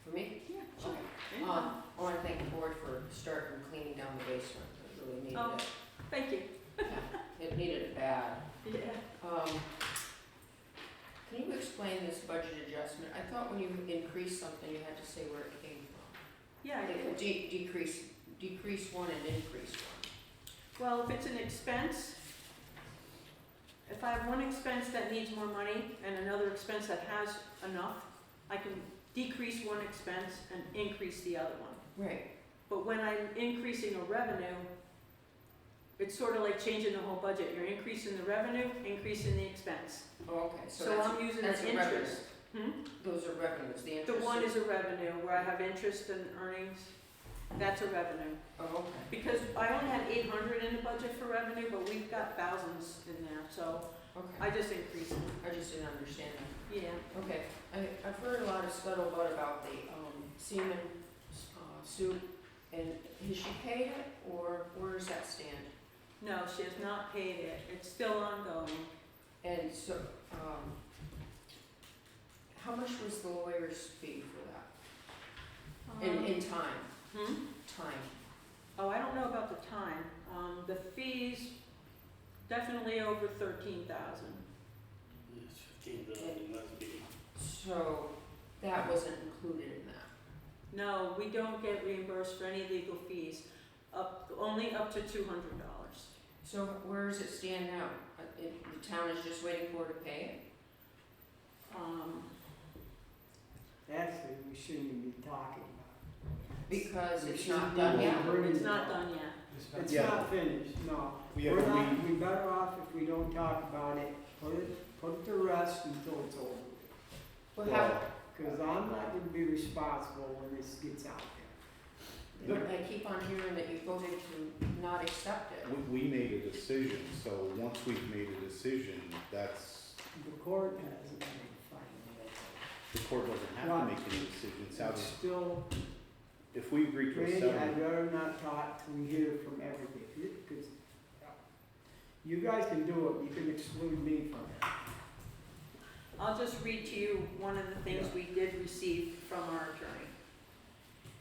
For me? Yeah, sure. Okay. I wanna thank the board for starting cleaning down the basement, it really needed Oh. it. Thank you. Yeah, it needed it bad. Yeah. Can you explain this budget adjustment? I thought when you increased something, you had to say where it came from. Yeah, I It did. decrease one and increase one. Well, if it's an expense, if I have one expense that needs more money and another expense that has enough, I can decrease one expense and increase the other one. Right. But when I'm increasing a revenue, it's sort of like changing the whole budget. You're increasing the revenue, increasing the expense. Oh, okay, so So that's, I'm using that's the a revenue. interest. Hmm? Those are revenues, the The interest. one is a revenue, where I have interest and earnings, that's a revenue. Oh, okay. Because I only had 800 in the budget for revenue, but we've got thousands in there, so Okay. I just increased it. I just didn't understand that. Yeah. Okay, I've heard a lot of scuttlebutt about the semen suit, and has she paid it, or where does that stand? No, she has not paid it. It's still ongoing. And so, how much was the lawyer's fee for that? In time, Hmm? time. Oh, I don't know about the time. The fees, definitely over 13,000. It's 15,000, that's big. So that wasn't included in that. No, we don't get reimbursed for any legal fees, only up to $200. So where does it stand now? The town is just waiting for her to pay it? Actually, we shouldn't even be talking about Because We it's shouldn't not be done yet? over- It's not done yet. it. It's Yeah. not finished, no. Yeah, We're but not, we better off if we don't talk about it, put it to rest until it's over. Well, how, Cause I'm not gonna be responsible when this gets out there. I keep on hearing that you voted to not accept it. We made a decision, so once we've made a decision, that's, The court hasn't made a final the court doesn't have to make any decisions. How It's does, still, if we agree to a Randy, I'd settlement, rather not talk till we hear from everybody, cause you guys can do it, you can exclude me from it. I'll just read to you one of the things we did receive from our attorney.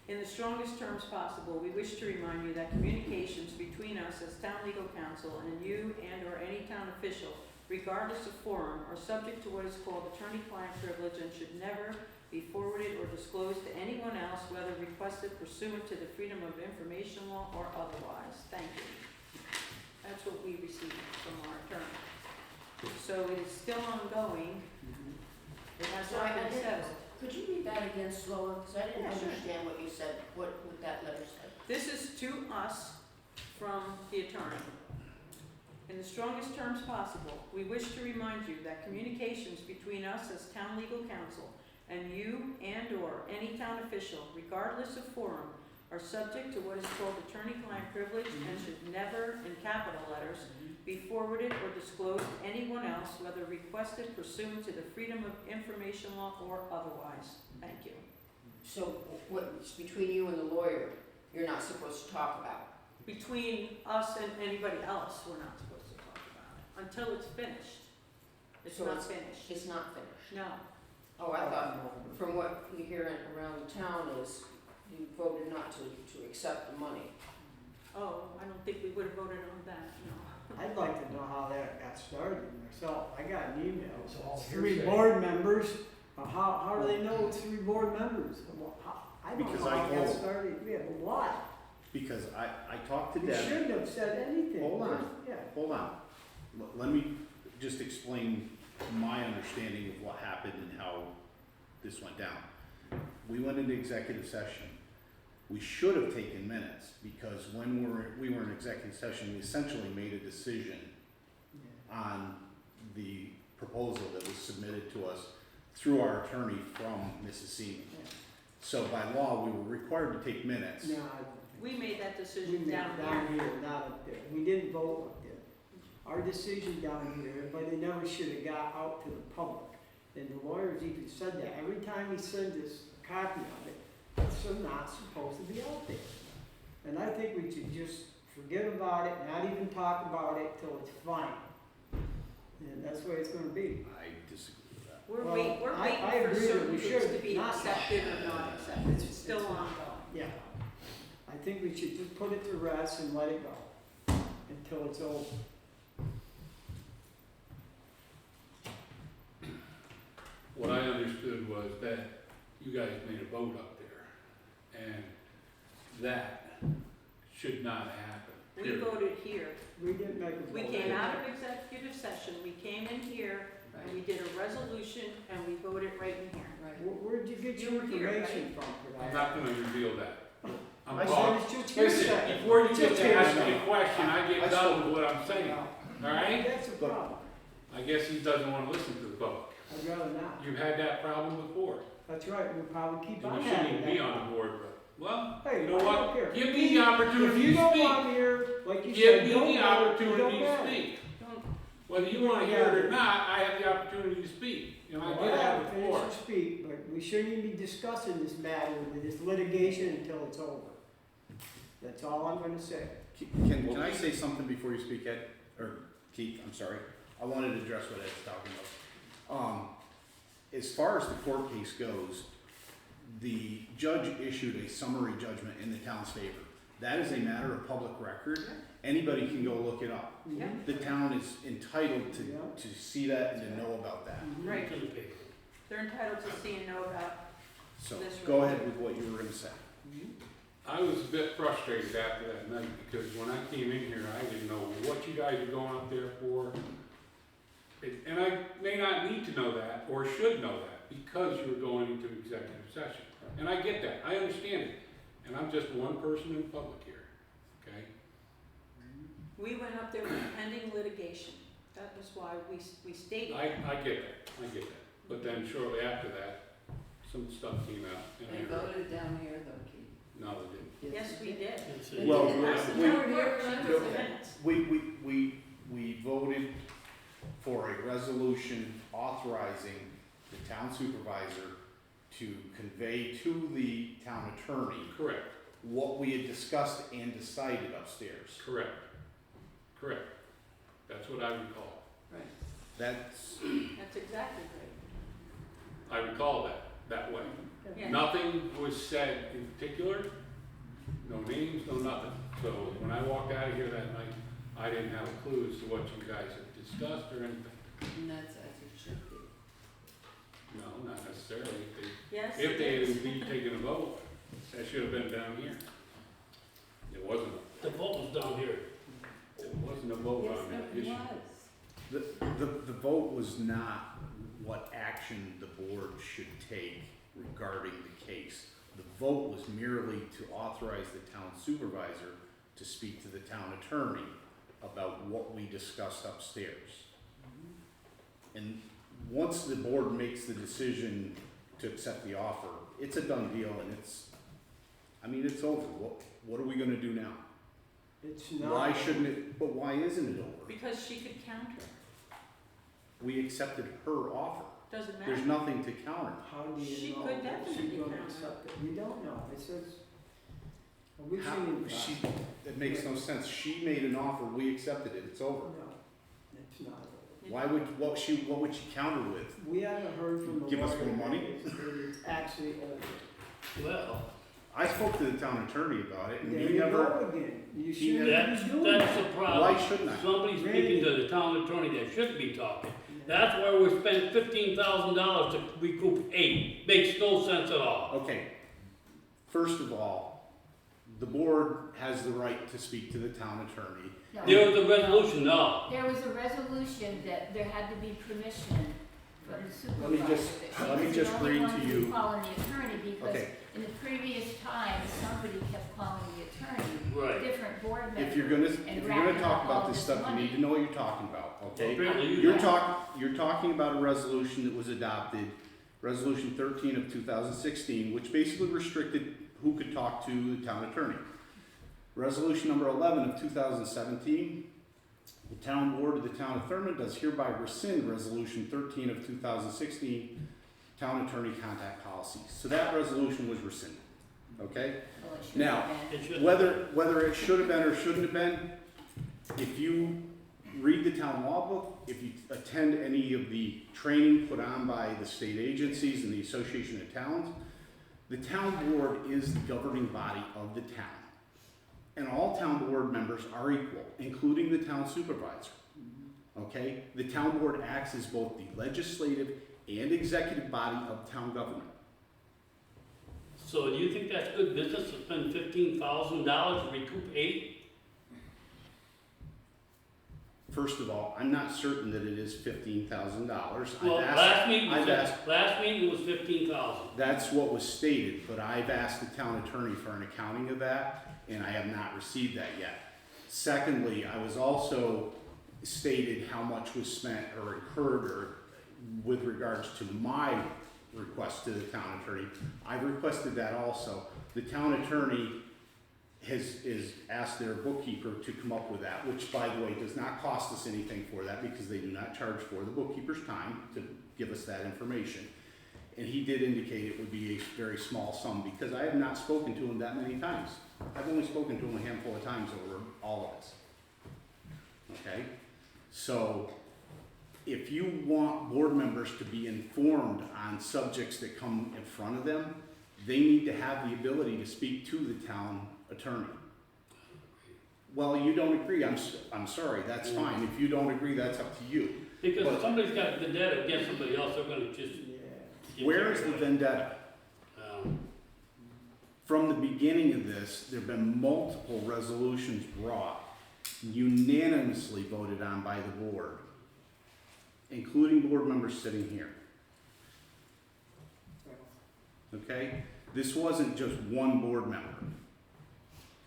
In the strongest terms possible, we wish to remind you that communications between us as town legal counsel and you and/or any town official, regardless of forum, are subject to what is called attorney-client privilege and should never be forwarded or disclosed to anyone else, whether requested pursuant to the Freedom of Information Law or otherwise. Thank you. That's what we received from our attorney. So it is still ongoing. It has So not I been didn't- settled. Could you read that again slower, because I didn't Yeah, sure. understand what you said, what that letter said. This is to us from the attorney. In the strongest terms possible, we wish to remind you that communications between us as town legal counsel and you and/or any town official, regardless of forum, are subject to what is called attorney-client privilege and should never, in capital letters, be forwarded or disclosed to anyone else, whether requested pursuant to the Freedom of Information Law or otherwise. Thank you. So what's between you and the lawyer, you're not supposed to talk about? Between us and anybody else, we're not supposed to talk about it until it's finished. It's So not it's- finished. It's not finished? No. Oh, I thought, from what we hear around the town is, you voted not to accept the money. Oh, I don't think we would have voted on that, no. I'd like to know how that got started myself. I got an email, It's all it's 3 hearsay. board members, how do they know it's 3 board members? Well, I don't Because know I how it got told- started, yeah, but why? because I talked to You Deb. shouldn't have said anything. Hold on. Yeah. Hold on. Let me just explain my understanding of what happened and how this went down. We went into executive session. We should have taken minutes because when we were in executive session, we essentially made a decision on the proposal that was submitted to us through our attorney from Mrs. Seaman. So by law, we were required to take minutes. No, We made that we decision made down it here. down here, not up there. We didn't vote up there. Our decision down here, but it never should have got out to the public. And the lawyers even said that. Every time he sends us a copy of it, it's not supposed to be out there. And I think we should just Forget about it, not even talk about it till it's fine. And that's the way it's gonna be. I disagree with that. We're Well, waiting, we're I waiting for agree that certain we things to should be not- accepted or not accepted, it's still ongoing. Yeah. I think we should just put it to rest and let it go until it's over. What I understood was that you guys made a vote up there, and that should not happen. We period. voted here, We didn't make a vote. we came out of executive session, we came in here, and we did a resolution, and we voted right in here. Right. Where'd you get You your were here, right? information from for I'm that? not gonna reveal that. I'm I talking. said it's just Listen, hearsay. before you It's get just to ask me hearsay. a question, I I get done with what I'm saying, Well, alright? That's a problem. I guess he doesn't wanna listen to the public. I'd rather not. You've had that problem before, That's right, we'll probably keep and on you shouldn't having even be that. on the board, but, well, Hey, you know I don't what? care. Give me the opportunity If you to don't speak. want me here, like you Give said, me don't the go, opportunity don't to go. speak. Don't, Whether you wanna hear it or not, I have the opportunity to speak, and I Well, did have finish before. your speak, but we shouldn't even be discussing this matter, this litigation until it's over. That's all I'm gonna say. Can I say something before you speak, Ed, or Keith, I'm sorry, I wanted to address what Ed's talking about. As far as the court case goes, the judge issued a summary judgment in the town's favor. That is a matter of public record, anybody can go look it up. yeah, The town is entitled Yeah. to see that and to know about that. right, they're entitled to see and know about, So, This go way. ahead with what you were gonna say. I was a bit frustrated after that night, because when I came in here, I didn't know what you guys were going up there for. And I may not need to know that, or should know that, because you were going into executive session. And I get that, I understand it, and I'm just one person in public here, okay? we went up there with pending litigation, that was why we stated. I get that, but then shortly after that, some stuff came out. and I They heard- voted down here though, Keith. No, they didn't. Yes, we did. They Well, did. That's the we- town clerk, she took the minutes. We voted for a resolution authorizing the town supervisor to convey to the town attorney Correct, what we had discussed and decided upstairs. correct. That's what I recall. Right. That's, That's exactly right. I recall that way. Yeah. Nothing was said in particular, no names, no nothing. So when I walked out of here that night, I didn't have a clue as to what you guys had discussed or anything. And that's as it should be. No, not necessarily. Yes, If it they had is. indeed taken a vote, that should have been down here. It wasn't. The vote was down here. It wasn't a vote Yes, on no, that it issue. was. the vote was not what action the board should take regarding the case. The vote was merely to authorize the town supervisor to speak to the town attorney about what we discussed upstairs. And once the board makes the decision to accept the offer, it's a done deal and it's over. What are we gonna do now? It's not. Why shouldn't it, but why isn't it over? Because she could counter, We accepted her offer. doesn't There's matter. nothing to counter. How do She you know could that she's definitely gonna counter. accept it? We don't know, it says, we How, shouldn't. it makes no sense. She made an offer, we accepted it, it's over. No, it's not over. Why would, what would she counter with? We haven't heard from the Give us lawyer more money? that it's actually over. Well, I spoke to the town attorney about it and There he you never, go again, you he shouldn't that's, be doing that's that. the problem. why shouldn't I? Somebody's speaking to the town attorney that shouldn't be talking. That's why we spent $15,000 to recoup 8. Makes no sense at all. Okay, first of all, the board has the right to speak to the town attorney. No. There was a resolution, no. There was a resolution that there had to be permission from the Let me supervisor. just- that she let me was just the only read one to who you- was calling the attorney, because Okay, in the previous time, somebody kept calling the attorney, Right. different board members. if you're gonna talk about this stuff, you money. need to know what you're talking about, okay? Apparently you You're don't. you're talking about a resolution that was adopted, Resolution 13 of 2016, which basically restricted who could talk to the town attorney. Resolution number 11 of 2017, the town board of the town of Thurman does hereby rescind Resolution 13 of 2016, town attorney contact policies. So that resolution was rescinded, okay? Well, it should Now, have been. It should. Whether it should have been or shouldn't have been, if you read the town law book, if you attend any of the training put on by the state agencies and the Association of Towns, the town board is the governing body of the town. And all town board members are equal, including the town supervisor. Okay? The town board acts as both the legislative and executive body of town government. So do you think that's good business to spend $15,000 to recoup 8? First of all, I'm not certain that it is $15,000. Well, last meeting I've was, asked, last meeting was 15,000. that's what was stated, but I've asked the town attorney for an accounting of that, and I have not received that yet. Secondly, I was also stated how much was spent or incurred or with regards to my request to the town attorney. I've requested that also. The town attorney has asked their bookkeeper to come up with that, which by the way does not cost us anything for that because they do not charge for the bookkeeper's time to give us that information. And he did indicate it would be a very small sum because I have not spoken to him that many times. I've only spoken to him a handful of times over all of this. Okay? So if you want board members to be informed on subjects that come in front of them, they need to have the ability to speak to the town attorney. Well, you don't agree, I'm sorry, that's fine. If you don't agree, that's up to you. Because But- if somebody's got a vendetta against somebody else, they're gonna just. get Where is carried the away. vendetta? From the beginning of this, there have been multiple resolutions brought, unanimously voted on by the board, including board members sitting here. Okay? This wasn't just one board member.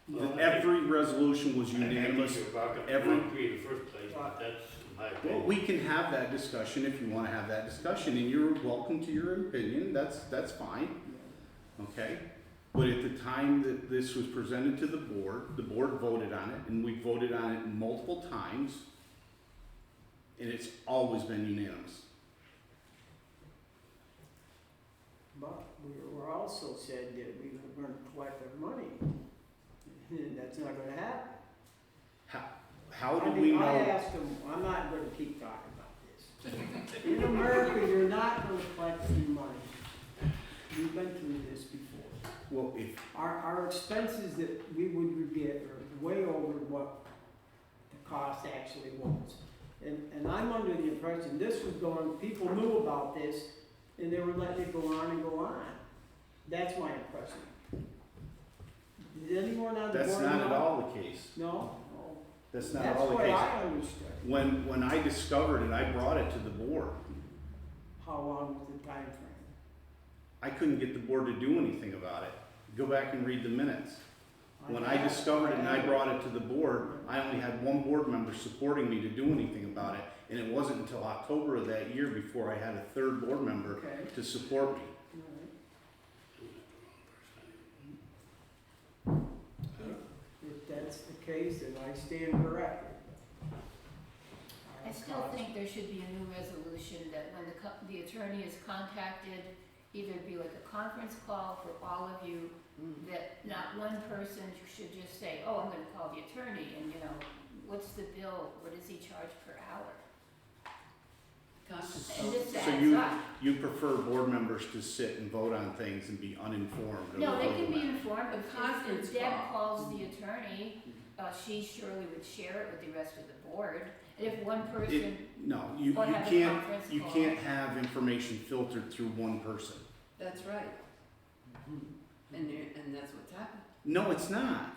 Well, Every resolution was I think unanimous. you're about to Every- agree in the first place, but that's my Well, opinion. we can have that discussion if you wanna have that discussion, and you're welcome to your opinion, that's fine, okay? But at the time that this was presented to the board voted on it, and we voted on it multiple times, and it's always been unanimous. But we were also said that we were gonna collect our money, and that's not gonna happen. How do I we mean, I know? asked them, I'm not gonna keep talking about this. In America, you're not gonna collect free money. We've been through this before. Well, if, Our expenses that we would get are way over what the cost actually was. And I'm under the impression this was going, people knew about this, and they were letting it go on and go on. That's my impression. Did anyone on the board that's know? not at all the case. No? That's not That's at all the what case. I understood. When I discovered it, I brought it to the board. How long was the time frame? I couldn't get the board to do anything about it. Go back and read the minutes. When I discovered it and I brought it to the board, I only had one board member supporting me to do anything about it. And it wasn't until October of that year before I had a third board member Okay. to support me. All right. If that's the case, then I stand corrected. I still think there should be a new resolution that when the attorney is contacted, either be like a conference call for all of you, that not one person should just say, oh, I'm gonna call the attorney, and what's the bill, what does he charge per hour? Conference And this So adds up. you prefer board members to sit and vote on things and be uninformed? of No, they the can be matter? informed, but conference if Deb call. calls the attorney, she surely would share it with the rest of the board. And if one person, No, you or have a can't, conference you call. can't have information filtered through one person. That's right. And that's what's happened. No, it's not.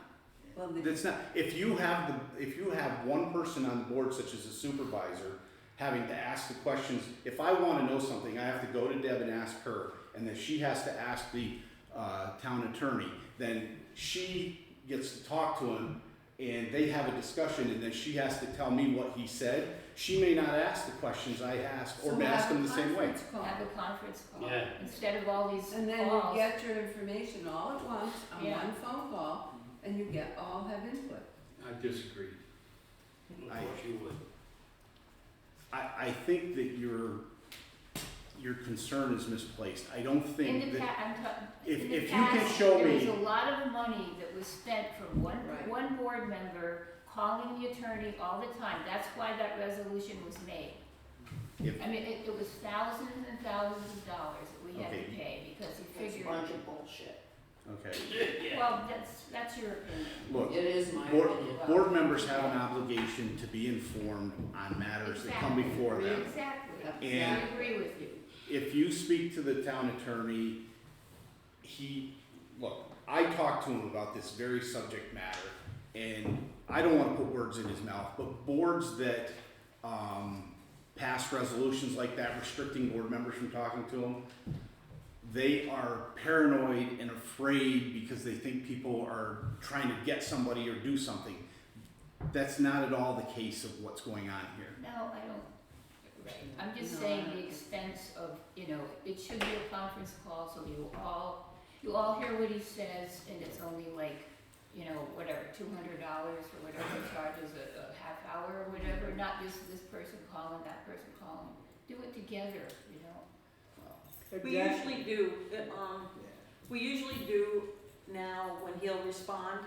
Well, That's not, if you have one person on the board, such as a supervisor, having to ask the questions, if I wanna know something, I have to go to Deb and ask her, and then she has to ask the, town attorney, then she gets to talk to him, and they have a discussion, and then she has to tell me what he said. She may not ask the questions I asked, or so ask have them a the same way. conference call. have a conference call, Yeah. instead of all these calls. And then you get your information all at once on Yeah. one phone call, and you all have input. I disagree. Of course you would. I think that you're your concern is misplaced. I don't In think the that, I'm talking, if- in the if you can past, show there me- was a lot of money that was spent from Right. one board member calling the attorney all the time. That's why that resolution was made. If- I mean, it was thousands and thousands of dollars that we had to Okay. pay because he That's a figured, bunch of bullshit. okay, well, that's your opinion. look, It is my board, opinion. board members have an obligation to be informed on matters that come Exactly. before them. Exactly. And- I agree with you. If you speak to the town attorney, look, I talked to him about this very subject matter, and I don't wanna put words in his mouth, but boards that, pass resolutions like that restricting board members from talking to them, they are paranoid and afraid because they think people are trying to get somebody or do something. That's not at all the case of what's going on here. No, I don't, right, I'm just No, saying I- the expense of, it should be a conference call, so you all hear what he says, and it's only like, whatever, $200 or whatever he charges a half hour or whatever, not just this person calling, that person calling. Do it together, We usually do, we usually do now when he'll respond,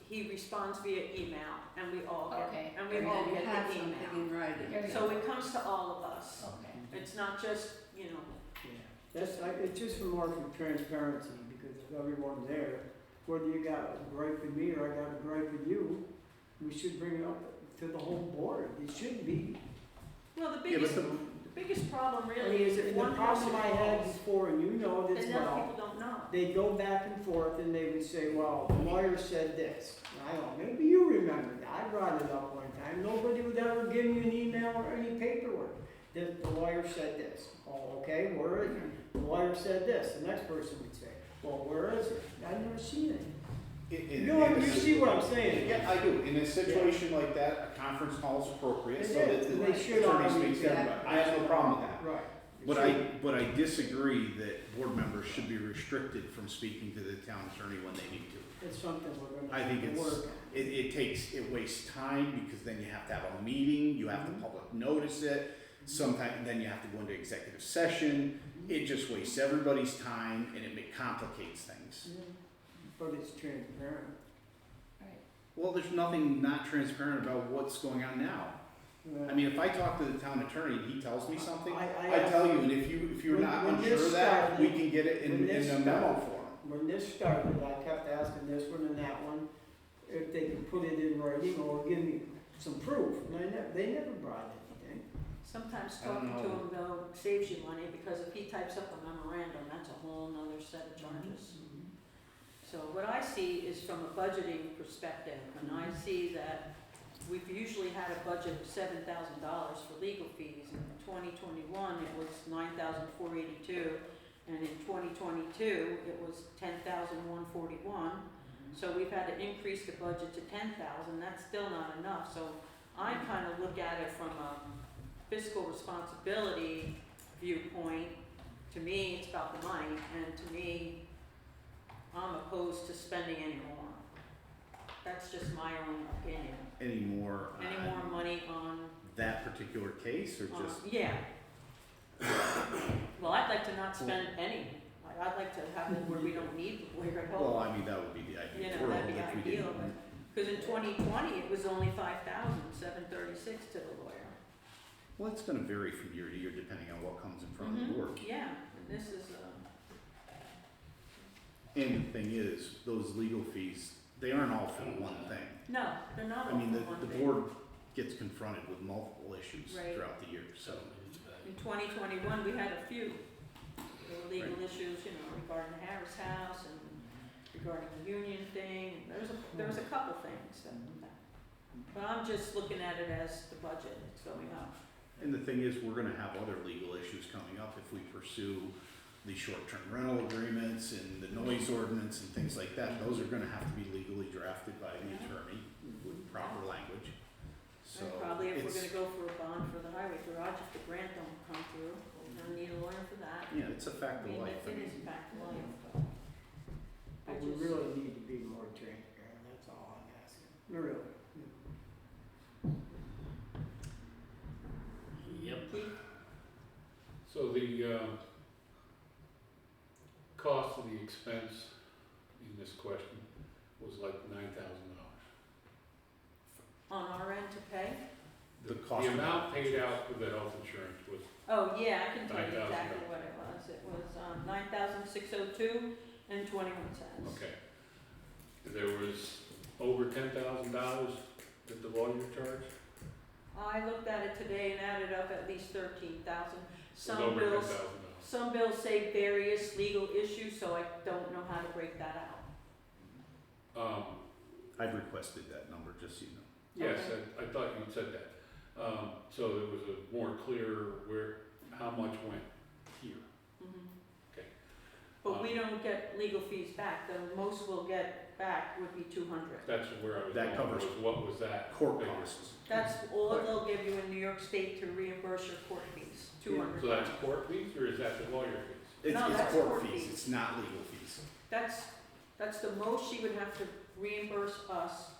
he responds via email and we all get, Okay. and we all You get have the something email. in writing. There you So go. it comes to all of us. Okay. It's not just, Yeah, it's just for more for transparency, because if everyone's there, whether you got a gripe with me or I got a gripe with you, we should bring it up to the whole board. It should be. Well, the Yeah, but biggest problem really is if And one the person problem I had calls, before, and you know this then other well, people don't know. they'd go back and forth and they would say, well, the lawyer said this. And I don't, maybe you remember that. I brought it up one time. Nobody would ever give me an email or any paperwork. The lawyer said this. Oh, okay, where is it? The lawyer said this. The next person would say, well, where is it? I've never seen it. You see what I'm saying? Yeah, I do. In a situation like that, a conference call is appropriate, It so that is, and they the should attorney always speaks to do everybody. I have no problem with that. Right. But I disagree that board members should be restricted from speaking to the town attorney when they need to. It's something we're gonna I think have to it's, work on. it wastes time because then you have to have a meeting, you have to public notice it. Sometimes, then you have to go into executive session. It just wastes everybody's time and it complicates things. But it's transparent. Well, there's nothing not transparent about what's going on now. I mean, if I talk to the town attorney and he tells me something, I tell you, and if you're not When unsure this of that, started- we can get it in when this a memo started- form. When this started, I kept asking this one and that one, if they could put it in writing or give me some proof, and they never brought anything. Sometimes I don't talking to know. him though saves you money, because if he types up a memorandum, that's a whole nother set of charges. So what I see is from a budgeting perspective, and I see that we've usually had a budget of $7,000 for legal fees. In 2021, it was $9,482, and in 2022, it was $10,141. So we've had to increase the budget to $10,000. That's still not enough. So I kind of look at it from a fiscal responsibility viewpoint. To me, it's about the money, and to me, I'm opposed to spending any more. That's just my own opinion. Any more Any more money on, that particular case or just, yeah. Well, I'd like to not spend any. I'd like to have it where we don't need the lawyer at well, all. I mean, that would be the ideal You know, world that'd be if we ideal, didn't. because in 2020, it was only $5,736 to the lawyer. Well, it's gonna vary from year to year depending on what comes in front of the Mhm. board. Yeah, and this is, And the thing is, those legal fees, they aren't all for one thing. no, they're not I all mean, for one the thing. board gets confronted with multiple issues Right. throughout the year, so. In 2021, we had a few. There were legal issues, regarding the Harris House and regarding the union thing. There was a couple things. But I'm just looking at it as the budget is going up. And the thing is, we're gonna have other legal issues coming up if we pursue the short-term rental agreements and the noise ordinance and things like that. Those are gonna have to be legally drafted by the attorney with proper language. So And probably if we're it's- gonna go for a bond for the highway garage, if the grant don't come through, we're gonna need a lawyer for that. Yeah, it's a fact of life. I It mean, is a fact of life, but I But we just, really need to be more transparent, that's all I'm asking. Really. Yep. Keith, So the expense in this question was like $9,000. On our end to pay? The cost. The amount paid out for the health insurance was, Oh, yeah, I can tell you $9,000. exactly what it was. It was, 9,602 and 21 cents. okay. There was over $10,000 that the lawyer charged? I looked at it today and added up at least 13,000. It was Some over bills, $10,000. some bills say various legal issues, so I don't know how to break that out. I've requested that number, just so you know. Yes, Okay. I thought you'd said that. So there was a more clear how much went here. Mhm. Okay. But we don't get legal fees back. The most we'll get back would be 200. That's where I was That going, covers was what was that? Court figure? costs. That's all they'll give you in New York State to reimburse your court fees, 200. So that's court fees, or is that the lawyer fees? It's, No, it's that's court court fees, fees. it's not legal fees. That's the most she would have to reimburse us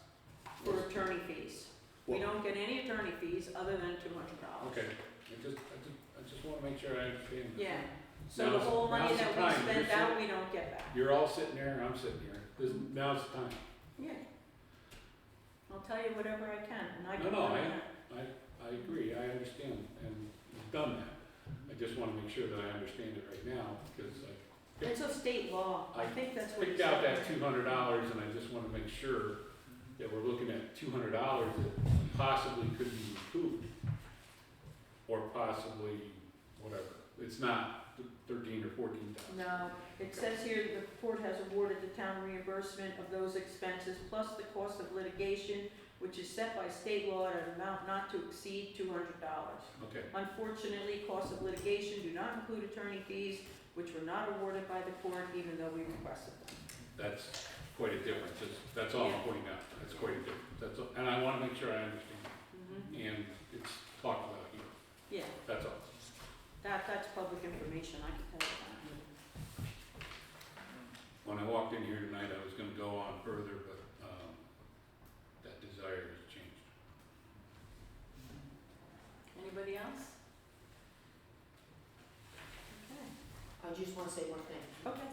for attorney fees. We Well- don't get any attorney fees other than $200. Okay, I just wanna make sure I understand. Yeah, so the Now's- whole money now's the that we time. spend You're out, we don't get back. You're all sitting there, I'm sitting here, now's the time. Yeah. I'll tell you whatever I can, and I No, can no, tell you that. I agree, I understand, and you've done that. I just wanna make sure that I understand it right now, because It's a state law. I think that's I what it picked out said. that $200, and I just wanna make sure that we're looking at $200 that possibly could be recouped, or possibly whatever. It's not 13 or 14,000. No, it says here the court has awarded the town reimbursement of those expenses plus the cost of litigation, which is set by state law at an amount not to exceed $200. Okay, Unfortunately, costs of litigation do not include attorney fees, which were not awarded by the court even though we requested them. that's quite a difference, that's all I'm Yeah. pointing out, that's quite a difference, that's all, and I wanna make sure I understand, and it's talked about here, Yeah, that's all. that's public information, I can tell you that. When I walked in here tonight, I was gonna go on further, but, that desire has changed. Anybody else? Okay. I just wanna say one thing. Okay.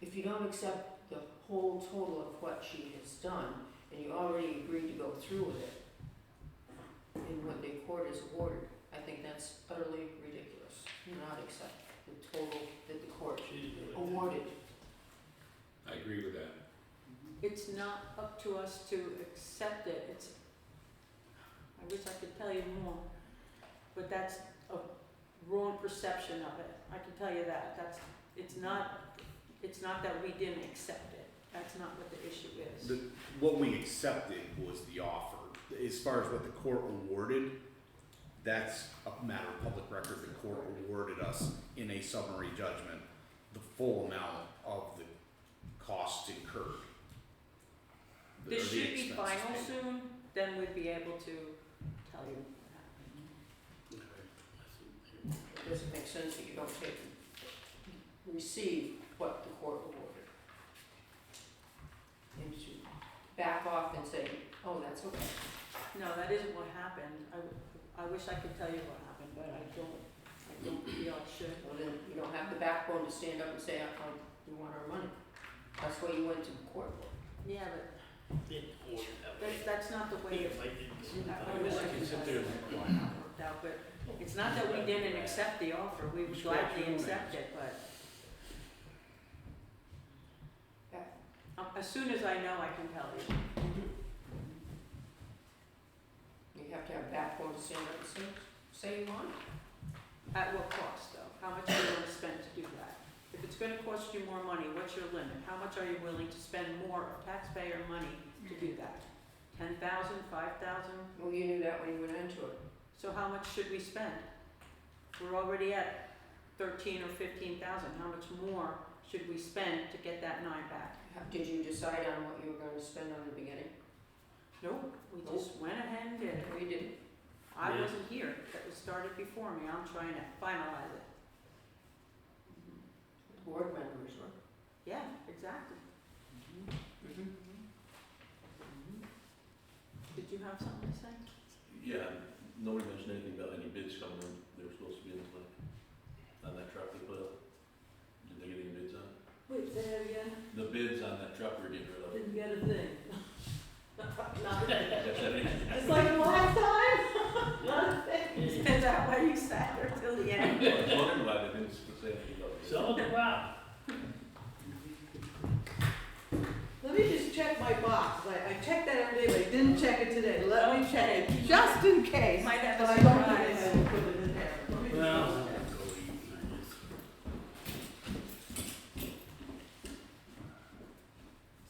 If you don't accept the whole total of what she has done, and you already agreed to go through with it, in what the court has awarded, I think that's utterly ridiculous. Not accept the total that the court awarded. I agree with that. It's not up to us to accept it, I wish I could tell you more, but that's a wrong perception of it, I can tell you that, it's not that we didn't accept it, that's not what the issue is. What we accepted was the offer. As far as what the court awarded, that's a matter of public record. The court awarded us in a summary judgment the full amount of the costs incurred. This or the should be expenses final paid. soon, then we'd be able to tell you what happened. It doesn't make sense that you don't receive what the court awarded. And to back off and say, oh, that's okay. No, that isn't what happened, I wish I could tell you what happened, but I don't feel I should. Well, then you don't have the backbone to stand up and say, oh, we want our money. That's what you went to the court for. Yeah, but Didn't hold it that way. that's not the way it, If I didn't. I wish I could sit tell you there why it worked out, but it's not that we didn't accept the offer, we would gladly accept it, but as soon as I know, I can tell you. You have to have backbone to stand up and say you want it. At what cost, though? How much are you going to spend to do that? If it's going to cost you more money, what's your limit? How much are you willing to spend more of taxpayer money to do that? 10,000, 5,000? Well, you knew that when you went into it. So how much should we spend? We're already at 13 or 15,000. How much more should we spend to get that 9 back? Did you decide on what you were going to spend on the beginning? Nope, we just went ahead and did it. We didn't. I Yeah. wasn't here. That was started before me. I'm trying to finalize it. Board members were. Yeah, exactly. Did you have something to say? Yeah, nobody mentioned anything about any bids coming in. They were supposed to be in like, on that truck they put up. Did they get any bids on? Wait, say that again? the bids on that truck we're getting rid of. Didn't get a thing. Not a thing. That's it. It's like last time, not a thing. Is that why you sat there till the end? I was wondering why they didn't say anything about it. So, wow. Let me just check my box. I check that every day, but I didn't check it today. Let me check it, just in case. Might have But a I don't surprise. think I will put it in there. Let me just Well. double check.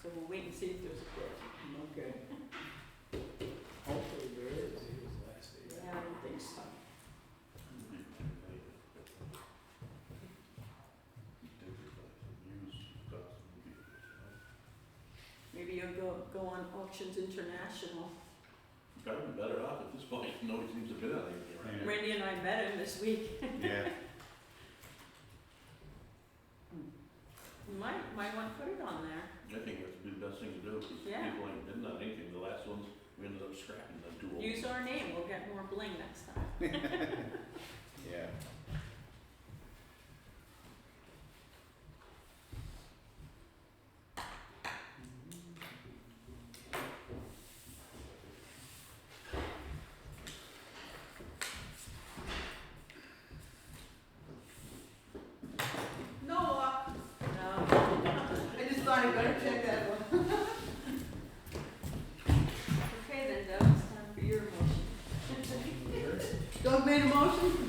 So we'll wait and see if there's a bid. Okay. Hopefully there is, it was last day. Yeah, I don't think so. Maybe you'll go on Auctions International. Probably better off at this point, nobody seems to bid on anything right now. Randy and I met him this week. Yeah. You might want to put it on there. I think that's the best thing to do, because Yeah. people ain't bidding on anything, the last ones, we ended up scrapping them too old. Use our name, we'll get more bling next time. Yeah. No luck. No. I just thought I better check that one. Okay then, Doug, it's time for your motion. Doug made a motion?